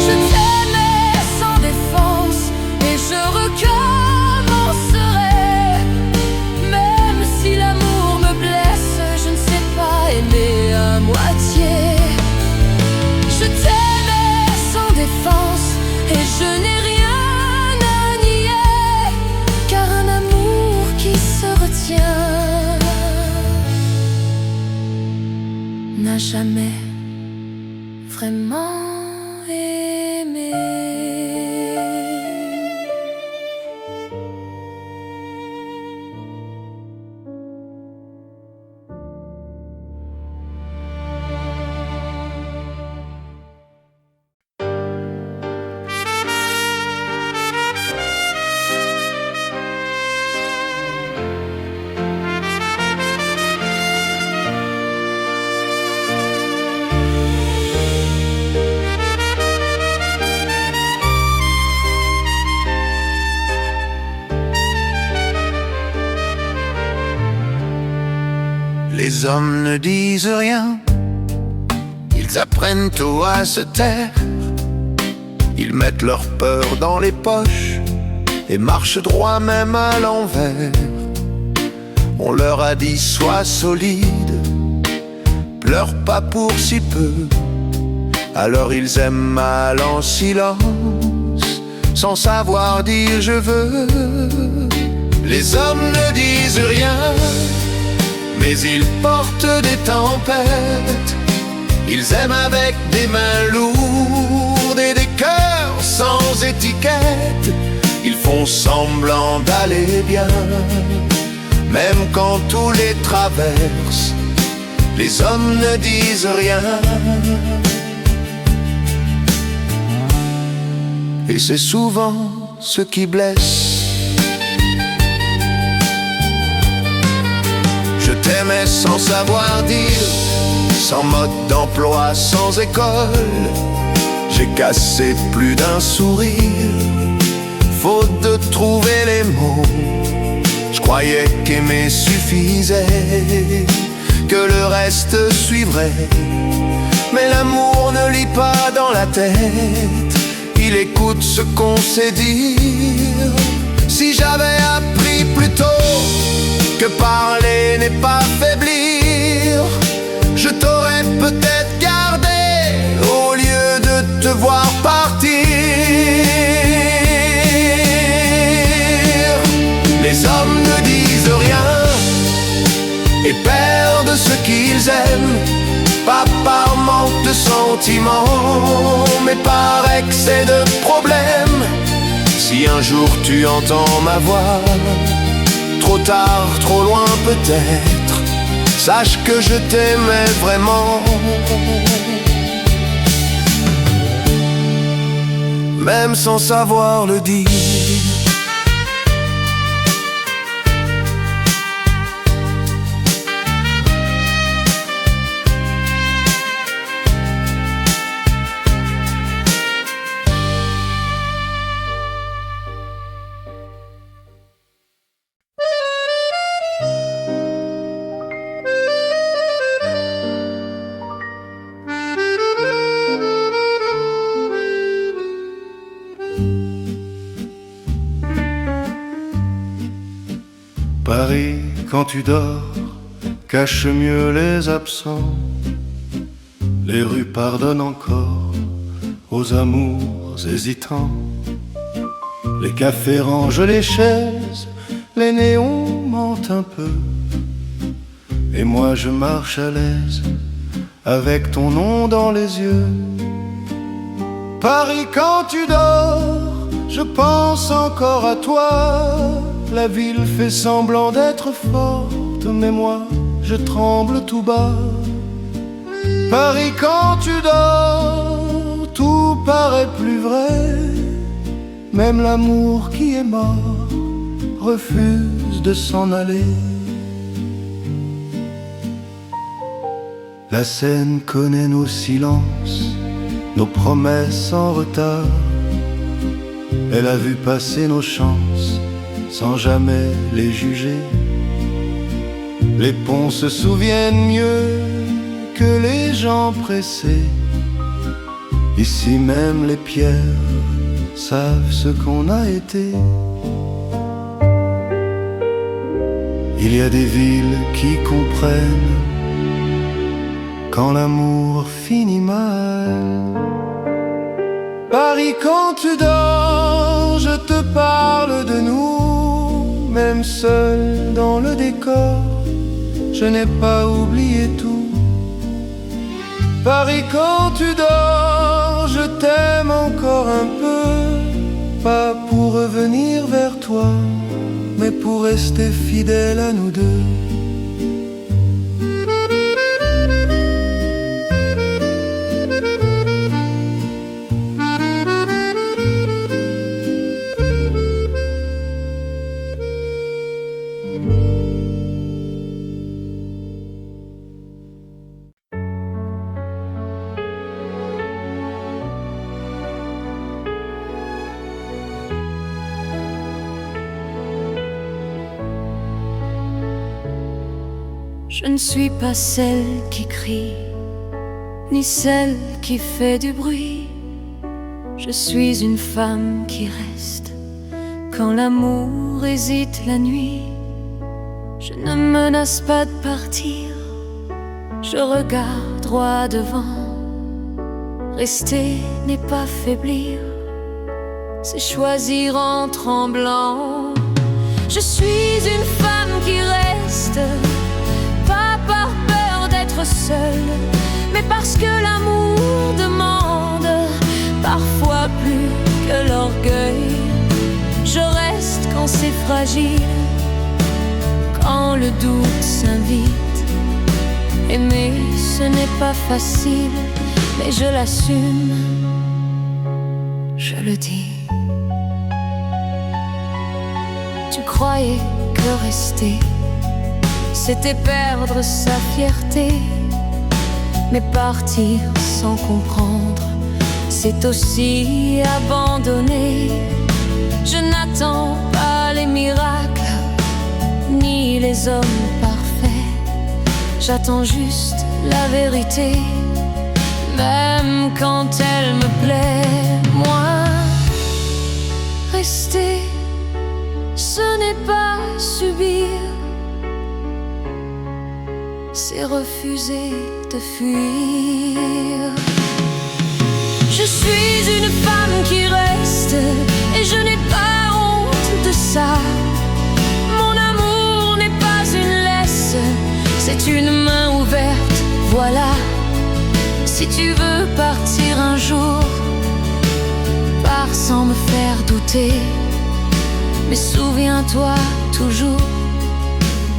Je t'aimais sans défense et je recommencerai. Même si l'amour me blesse, je ne sais pas aimer à moitié. Je t'aimais sans défense et je n'ai rien à nier, car un amour qui se retient n'a jamais vraiment aimé. Les hommes ne disent rien, ils apprennent tout à se taire. Ils mettent leur peur dans les poches et marchent droit même à l'envers. On leur a dit sois solide, pleure pas pour si peu. Alors ils aiment mal en silence, sans savoir dire je veux. Les hommes ne disent rien, mais ils portent des tempêtes. Ils aiment avec des mains lourdes et des cœurs sans étiquette. Ils font semblant d'aller bien, même quand tout les traverse. Les hommes ne disent rien, et c'est souvent ce qui blesse. Je t'aimais sans savoir dire, sans mode d'emploi, sans école. J'ai cassé plus d'un sourire, faute de trouver les mots. Je croyais qu'aimer suffisait, que le reste suivrait. Mais l'amour ne lit pas dans la tête, il écoute ce qu'on sait dire. Si j'avais appris plus tôt que parler n'est pas faiblir, je t'aurais peut-être gardé au lieu de te voir partir. Les hommes ne disent rien et perdent ce qu'ils aiment, pas par manque de sentiments, mais par excès de problèmes. Si un jour tu entends ma voix, trop tard, trop loin peut-être, sache que je t'aimais vraiment, même sans savoir le dire. Paris, quand tu dors, cache mieux les absents. Les rues pardonnent encore aux amours hésitants. Les cafés rangent les chaises, les néons mentent un peu. Et moi je marche à l'aise, avec ton nom dans les yeux. Paris, quand tu dors, je pense encore à toi. La ville fait semblant d'être forte, mais moi, je tremble tout bas. Paris, quand tu dors, tout paraît plus vrai. Même l'amour qui est mort refuse de s'en aller. La Seine connaît nos silences, nos promesses en retard. Elle a vu passer nos chances sans jamais les juger. Les ponts se souviennent mieux que les gens pressés. Ici même les pierres savent ce qu'on a été. Il y a des villes qui comprennent quand l'amour finit mal. Paris, quand tu dors, je te parle de nous. Même seul dans le décor, je n'ai pas oublié tout. Paris, quand tu dors, je t'aime encore un peu. Pas pour revenir vers toi, mais pour rester fidèle à nous deux. Je ne suis pas celle qui crie, ni celle qui fait du bruit. Je suis une femme qui reste quand l'amour hésite la nuit. Je ne menace pas de partir, je regarde droit devant. Rester n'est pas faiblir, c'est choisir en tremblant. Je suis une femme qui reste, pas par peur d'être seule, mais parce que l'amour demande parfois plus que l'orgueil. Je reste quand c'est fragile, quand le doute s'invite. Aimer, ce n'est pas facile, mais je l'assume, je le dis. Tu croyais que rester, c'était perdre sa fierté, mais partir sans comprendre, c'est aussi abandonner. Je n'attends pas les miracles, ni les hommes parfaits. J'attends juste la vérité, même quand elle me plaît. Moi, rester, ce n'est pas subir, c'est refuser de fuir. Je suis une femme qui reste, et je n'ai pas honte de ça. Mon amour n'est pas une laisse, c'est une main ouverte, voilà. Si tu veux partir un jour, pars sans me faire douter. Mais souviens-toi toujours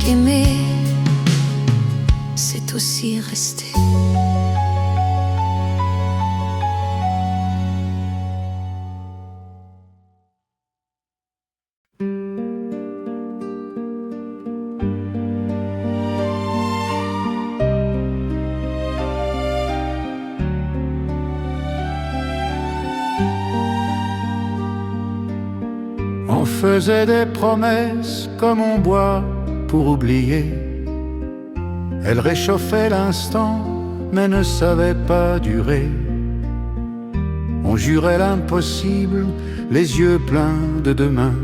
qu'aimer, c'est aussi rester. On faisait des promesses comme on boit pour oublier. Elle réchauffait l'instant mais ne savait pas durer. On jurait l'impossible, les yeux pleins de demain,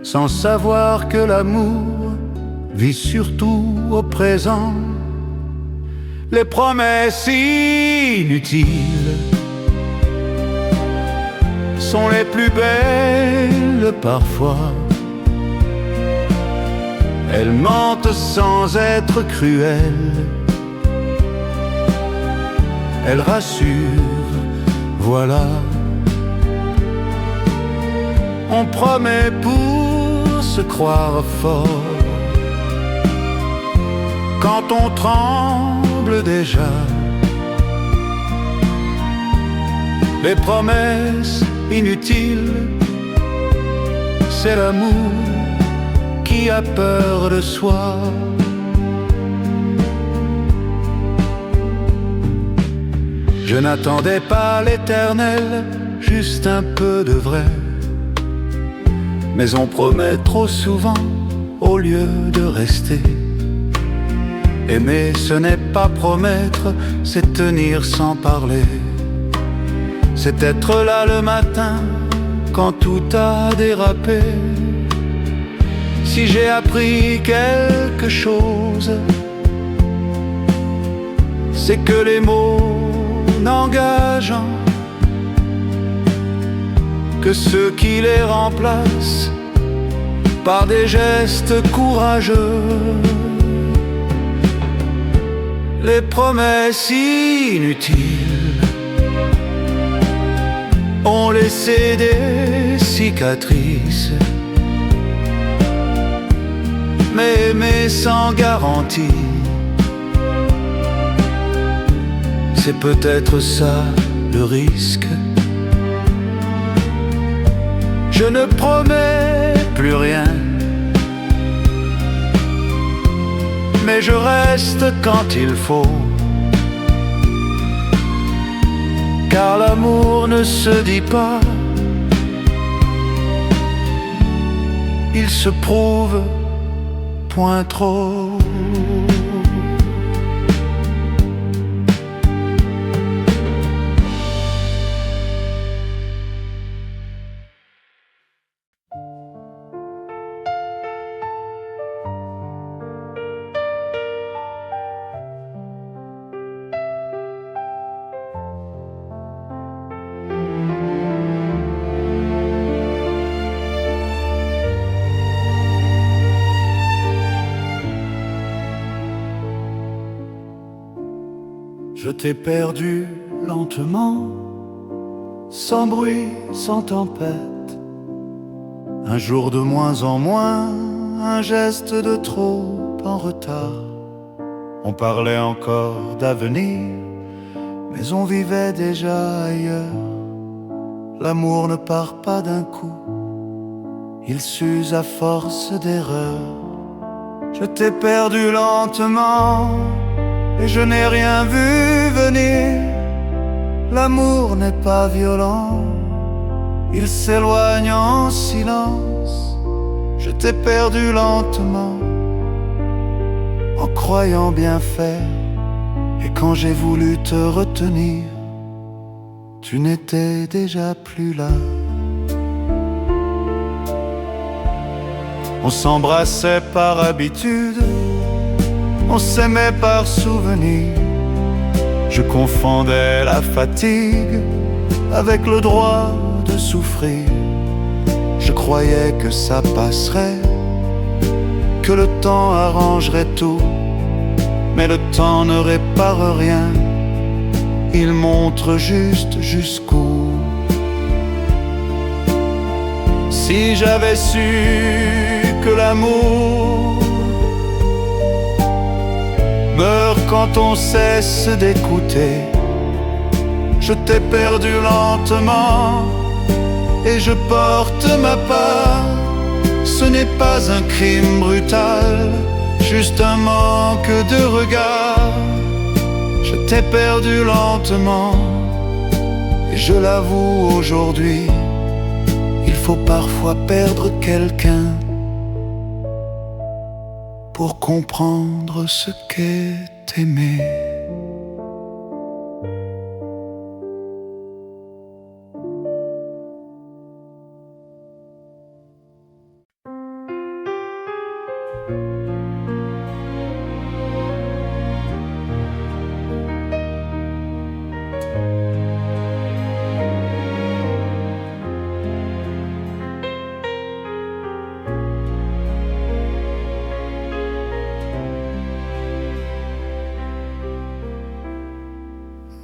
sans savoir que l'amour vit surtout au présent. Les promesses inutiles sont les plus belles parfois. Elles mentent sans être cruelles, elles rassurent, voilà. On promet pour se croire fort, quand on tremble déjà. Les promesses inutiles, c'est l'amour qui a peur de soi. Je n'attendais pas l'éternel, juste un peu de vrai. Mais on promet trop souvent au lieu de rester. Aimer, ce n'est pas promettre, c'est tenir sans parler. C'est être là le matin quand tout a dérapé. Si j'ai appris quelque chose, c'est que les mots n'engageant que ceux qui les remplacent par des gestes courageux. Les promesses inutiles ont laissé des cicatrices, mais aimer sans garantie, c'est peut-être ça le risque. Je ne promets plus rien, mais je reste quand il faut. Car l'amour ne se dit pas, il se prouve point trop. Je t'ai perdu lentement, sans bruit, sans tempête. Un jour de moins en moins, un geste de trop en retard. On parlait encore d'avenir, mais on vivait déjà ailleurs. L'amour ne part pas d'un coup, il s'use à force d'erreurs. Je t'ai perdu lentement et je n'ai rien vu venir. L'amour n'est pas violent, il s'éloigne en silence. Je t'ai perdu lentement, en croyant bien faire. Et quand j'ai voulu te retenir, tu n'étais déjà plus là. On s'embrassait par habitude, on s'aimait par souvenir. Je confondais la fatigue avec le droit de souffrir. Je croyais que ça passerait, que le temps arrangerait tout. Mais le temps ne répare rien, il montre juste jusqu'où. Si j'avais su que l'amour meurt quand on cesse d'écouter, je t'ai perdu lentement et je porte ma part. Ce n'est pas un crime brutal, juste un manque de regard. Je t'ai perdu lentement et je l'avoue aujourd'hui, il faut parfois perdre quelqu'un pour comprendre ce qu'est aimer.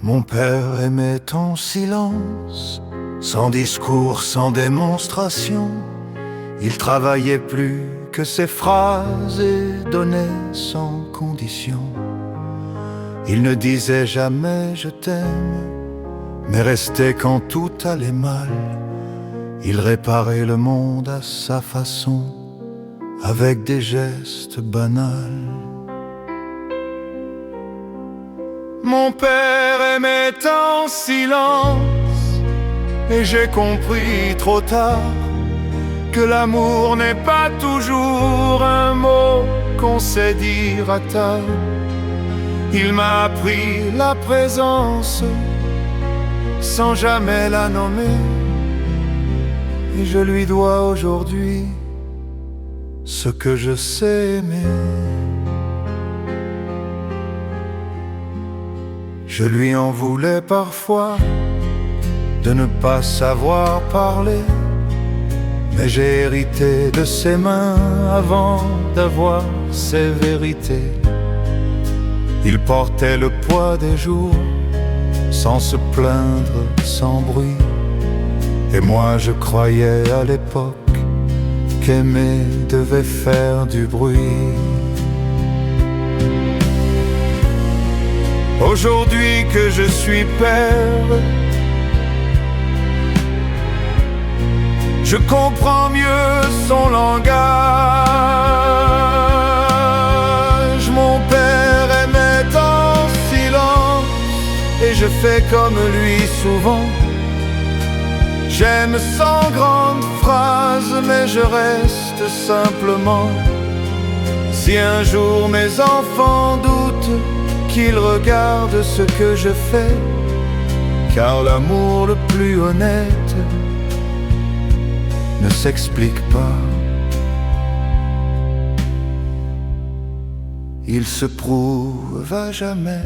Mon père aimait en silence, sans discours, sans démonstration. Il travaillait plus que ses phrases et donnait sans condition. Il ne disait jamais je t'aime, mais restait quand tout allait mal. Il réparait le monde à sa façon, avec des gestes banals. Mon père aimait en silence, et j'ai compris trop tard que l'amour n'est pas toujours un mot qu'on sait dire à table. Il m'a appris la présence sans jamais la nommer, et je lui dois aujourd'hui ce que je sais aimer. Je lui en voulais parfois de ne pas savoir parler, mais j'ai hérité de ses mains avant d'avoir ses vérités. Il portait le poids des jours sans se plaindre, sans bruit. Et moi je croyais à l'époque qu'aimer devait faire du bruit. Aujourd'hui que je suis père, je comprends mieux son langage. Mon père aimait en silence, et je fais comme lui souvent. J'aime sans grandes phrases, mais je reste simplement. Si un jour mes enfants doutent, qu'ils regardent ce que je fais, car l'amour le plus honnête ne s'explique pas. Il se prouve à jamais.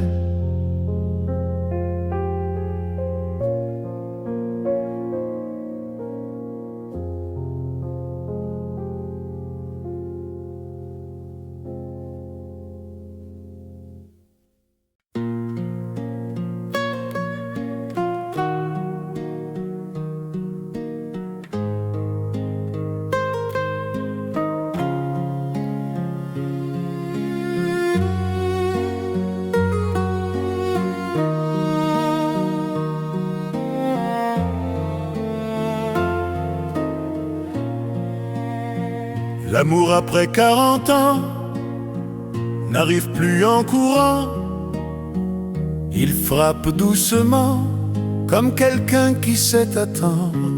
L'amour après 40 ans n'arrive plus en courant. Il frappe doucement comme quelqu'un qui sait attendre.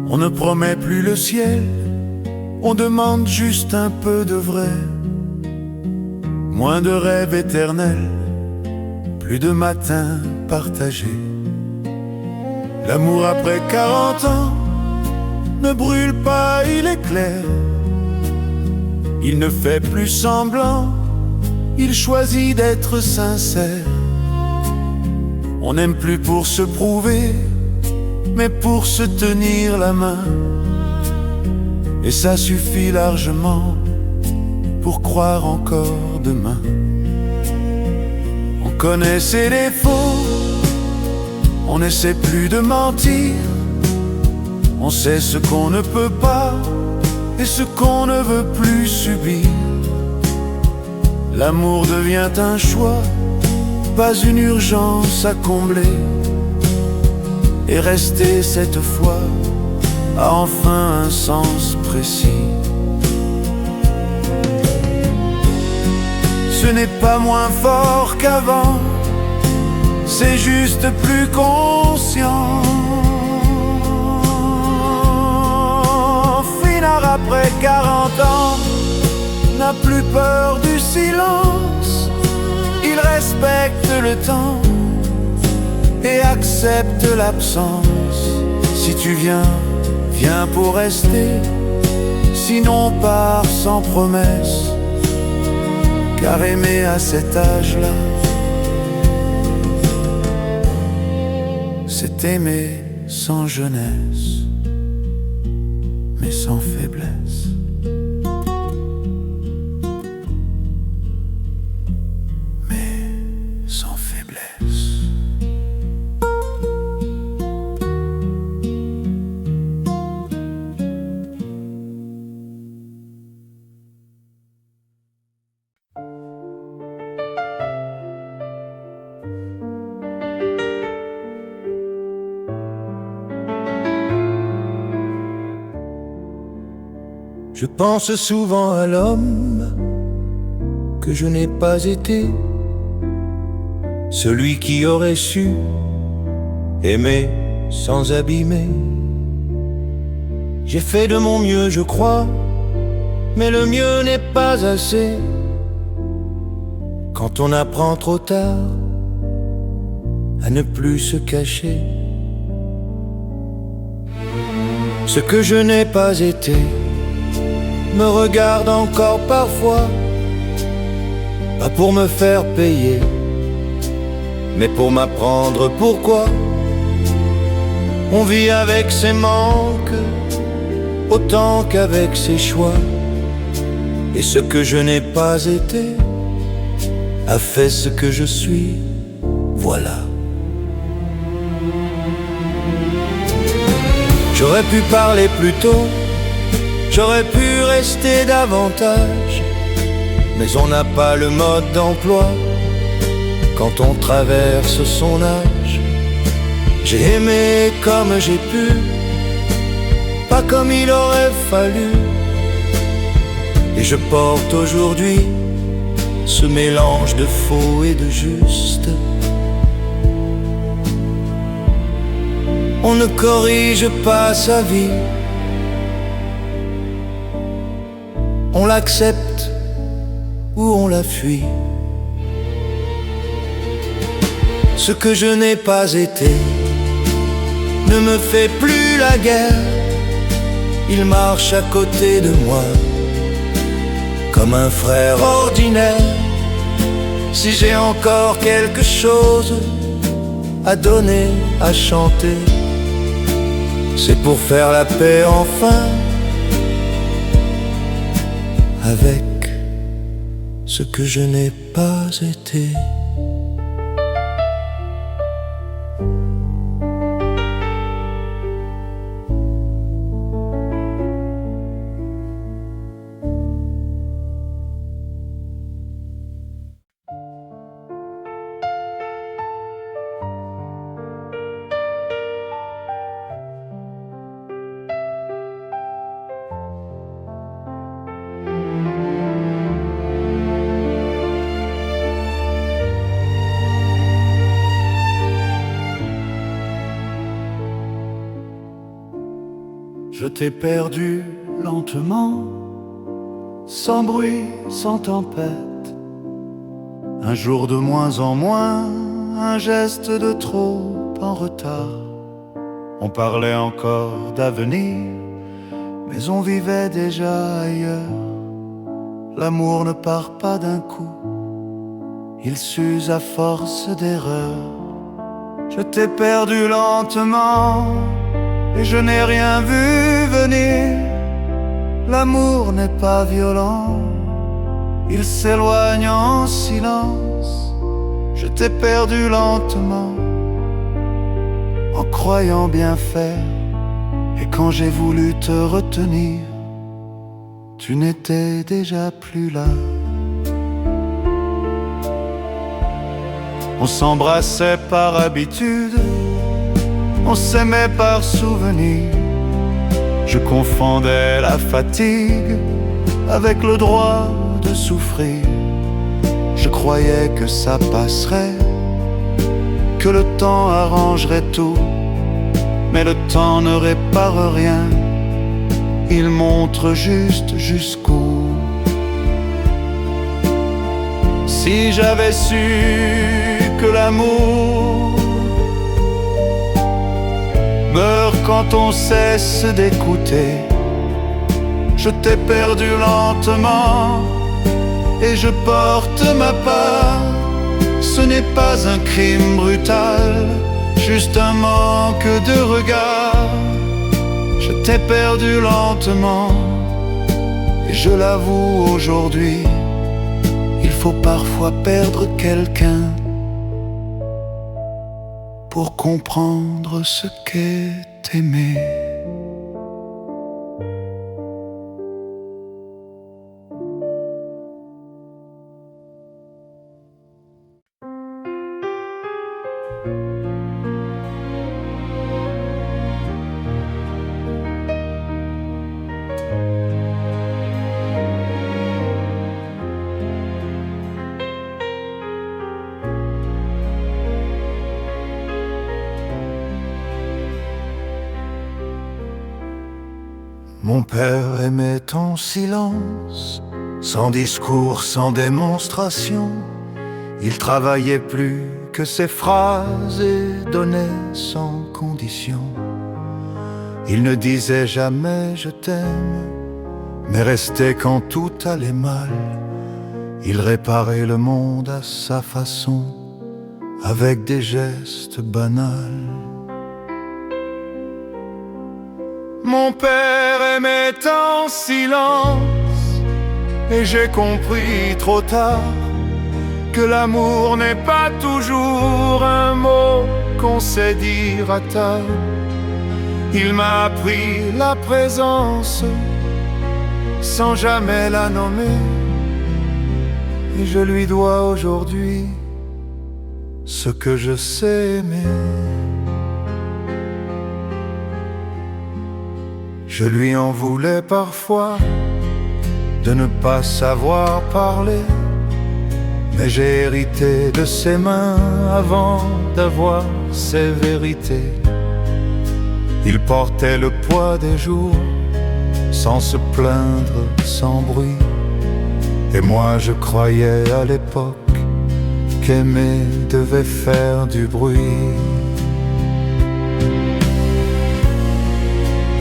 On ne promet plus le ciel, on demande juste un peu de vrai. Moins de rêves éternels, plus de matins partagés. L'amour après 40 ans ne brûle pas, il est clair. Il ne fait plus semblant, il choisit d'être sincère. On n'aime plus pour se prouver, mais pour se tenir la main. Et ça suffit largement pour croire encore demain. On connaît ses défauts, on n'essaie plus de mentir. On sait ce qu'on ne peut pas et ce qu'on ne veut plus subir. L'amour devient un choix, pas une urgence à combler. Et rester cette fois a enfin un sens précis. Ce n'est pas moins fort qu'avant, c'est juste plus conscient. Finard après 40 ans n'a plus peur du silence. Il respecte le temps et accepte l'absence. Si tu viens, viens pour rester. Sinon pars sans promesse. Car aimer à cet âge-là, c'est aimer sans jeunesse, mais sans faiblesse. Mais sans faiblesse. Je pense souvent à l'homme que je n'ai pas été, celui qui aurait su aimer sans abîmer. J'ai fait de mon mieux, je crois, mais le mieux n'est pas assez. Quand on apprend trop tard à ne plus se cacher, ce que je n'ai pas été me regarde encore parfois, pas pour me faire payer, mais pour m'apprendre pourquoi on vit avec ses manques autant qu'avec ses choix. Et ce que je n'ai pas été a fait ce que je suis, voilà. J'aurais pu parler plus tôt, j'aurais pu rester davantage, mais on n'a pas le mode d'emploi quand on traverse son âge. J'ai aimé comme j'ai pu, pas comme il aurait fallu. Et je porte aujourd'hui ce mélange de faux et de juste. On ne corrige pas sa vie, on l'accepte ou on la fuit. Ce que je n'ai pas été ne me fait plus la guerre. Il marche à côté de moi comme un frère ordinaire. Si j'ai encore quelque chose à donner, à chanter, c'est pour faire la paix enfin avec ce que je n'ai pas été. Je t'ai perdu lentement, sans bruit, sans tempête. Un jour de moins en moins, un geste de trop en retard. On parlait encore d'avenir, mais on vivait déjà ailleurs. L'amour ne part pas d'un coup, il s'use à force d'erreurs. Je t'ai perdu lentement, et je n'ai rien vu venir. L'amour n'est pas violent, il s'éloigne en silence. Je t'ai perdu lentement, en croyant bien faire. Et quand j'ai voulu te retenir, tu n'étais déjà plus là. On s'embrassait par habitude, on s'aimait par souvenir. Je confondais la fatigue avec le droit de souffrir. Je croyais que ça passerait, que le temps arrangerait tout. Mais le temps ne répare rien, il montre juste jusqu'où. Si j'avais su que l'amour meurt quand on cesse d'écouter, je t'ai perdu lentement et je porte ma part. Ce n'est pas un crime brutal, juste un manque de regard. Je t'ai perdu lentement et je l'avoue aujourd'hui, il faut parfois perdre quelqu'un pour comprendre ce qu'est aimer. Mon père aimait en silence, sans discours, sans démonstration. Il travaillait plus que ses phrases et donnait sans condition. Il ne disait jamais je t'aime, mais restait quand tout allait mal. Il réparait le monde à sa façon, avec des gestes banals. Mon père aimait en silence, et j'ai compris trop tard que l'amour n'est pas toujours un mot qu'on sait dire à table. Il m'a appris la présence sans jamais la nommer, et je lui dois aujourd'hui ce que je sais aimer. Je lui en voulais parfois de ne pas savoir parler, mais j'ai hérité de ses mains avant d'avoir ses vérités. Il portait le poids des jours sans se plaindre, sans bruit. Et moi je croyais à l'époque qu'aimer devait faire du bruit.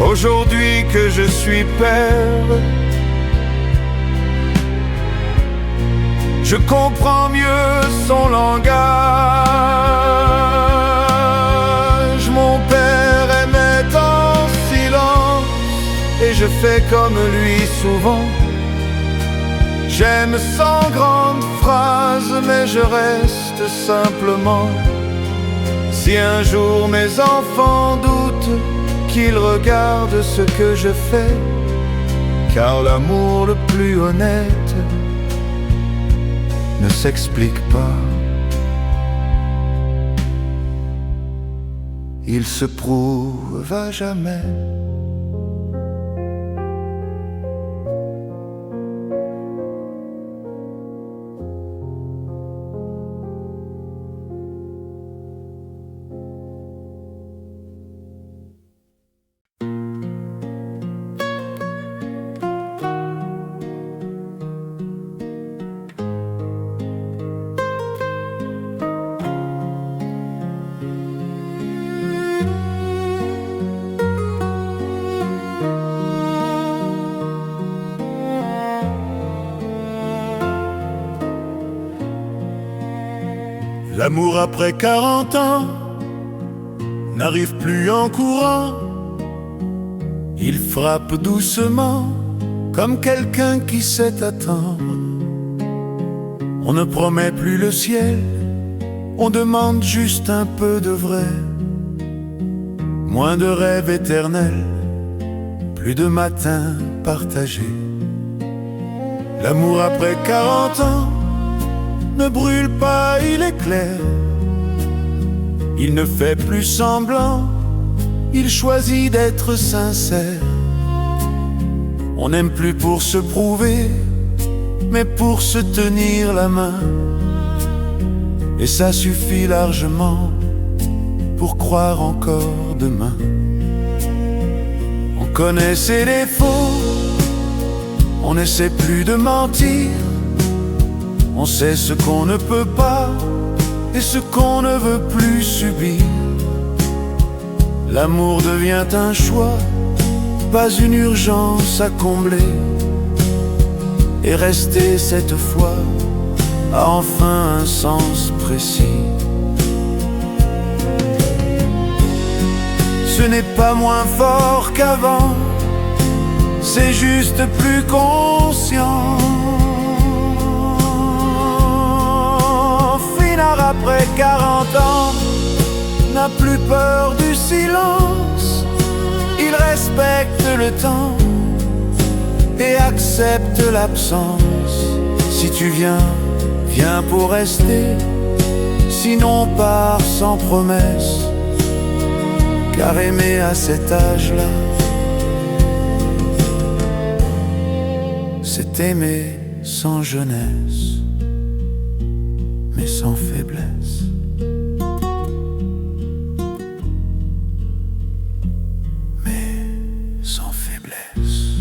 Aujourd'hui que je suis père, je comprends mieux son langage. Mon père aimait en silence, et je fais comme lui souvent. J'aime sans grandes phrases, mais je reste simplement. Si un jour mes enfants doutent, qu'ils regardent ce que je fais, car l'amour le plus honnête ne s'explique pas. Il se prouve à jamais. L'amour après 40 ans n'arrive plus en courant. Il frappe doucement, comme quelqu'un qui sait attendre. On ne promet plus le ciel, on demande juste un peu de vrai. Moins de rêves éternels, plus de matins partagés. L'amour après 40 ans ne brûle pas, il est clair. Il ne fait plus semblant, il choisit d'être sincère. On n'aime plus pour se prouver, mais pour se tenir la main. Et ça suffit largement pour croire encore demain. On connaît ses défauts, on n'essaie plus de mentir. On sait ce qu'on ne peut pas et ce qu'on ne veut plus subir. L'amour devient un choix, pas une urgence à combler. Et rester cette fois a enfin un sens précis. Ce n'est pas moins fort qu'avant, c'est juste plus conscient. Finard après 40 ans n'a plus peur du silence. Il respecte le temps et accepte l'absence. Si tu viens, viens pour rester. Sinon pars sans promesse. Car aimer à cet âge-là, c'est aimer sans jeunesse, mais sans faiblesse. Mais sans faiblesse.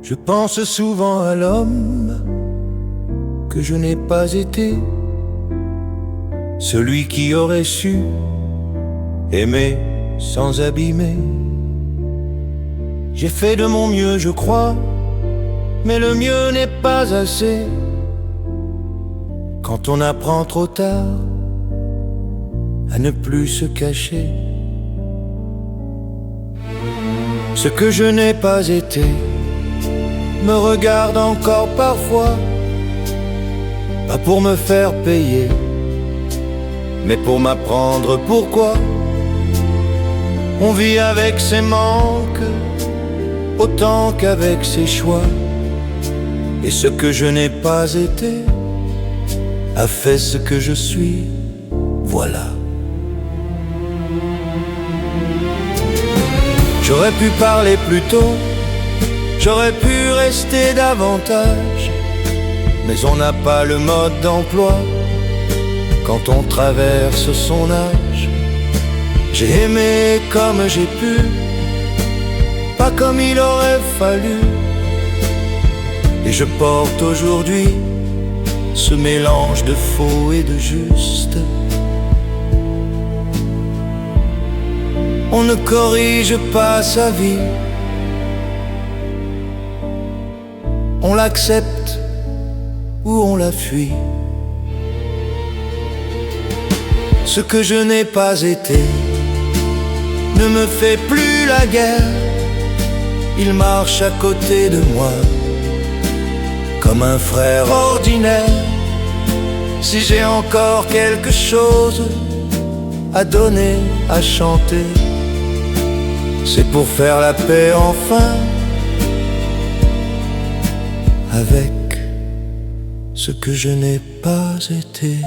Je pense souvent à l'homme que je n'ai pas été, celui qui aurait su aimer sans abîmer. J'ai fait de mon mieux, je crois, mais le mieux n'est pas assez. Quand on apprend trop tard à ne plus se cacher, ce que je n'ai pas été me regarde encore parfois, pas pour me faire payer, mais pour m'apprendre pourquoi on vit avec ses manques autant qu'avec ses choix. Et ce que je n'ai pas été a fait ce que je suis, voilà. J'aurais pu parler plus tôt, j'aurais pu rester davantage, mais on n'a pas le mode d'emploi quand on traverse son âge. J'ai aimé comme j'ai pu, pas comme il aurait fallu. Et je porte aujourd'hui ce mélange de faux et de juste. On ne corrige pas sa vie, on l'accepte ou on la fuit. Ce que je n'ai pas été ne me fait plus la guerre. Il marche à côté de moi comme un frère ordinaire. Si j'ai encore quelque chose à donner, à chanter, c'est pour faire la paix enfin avec ce que je n'ai pas été.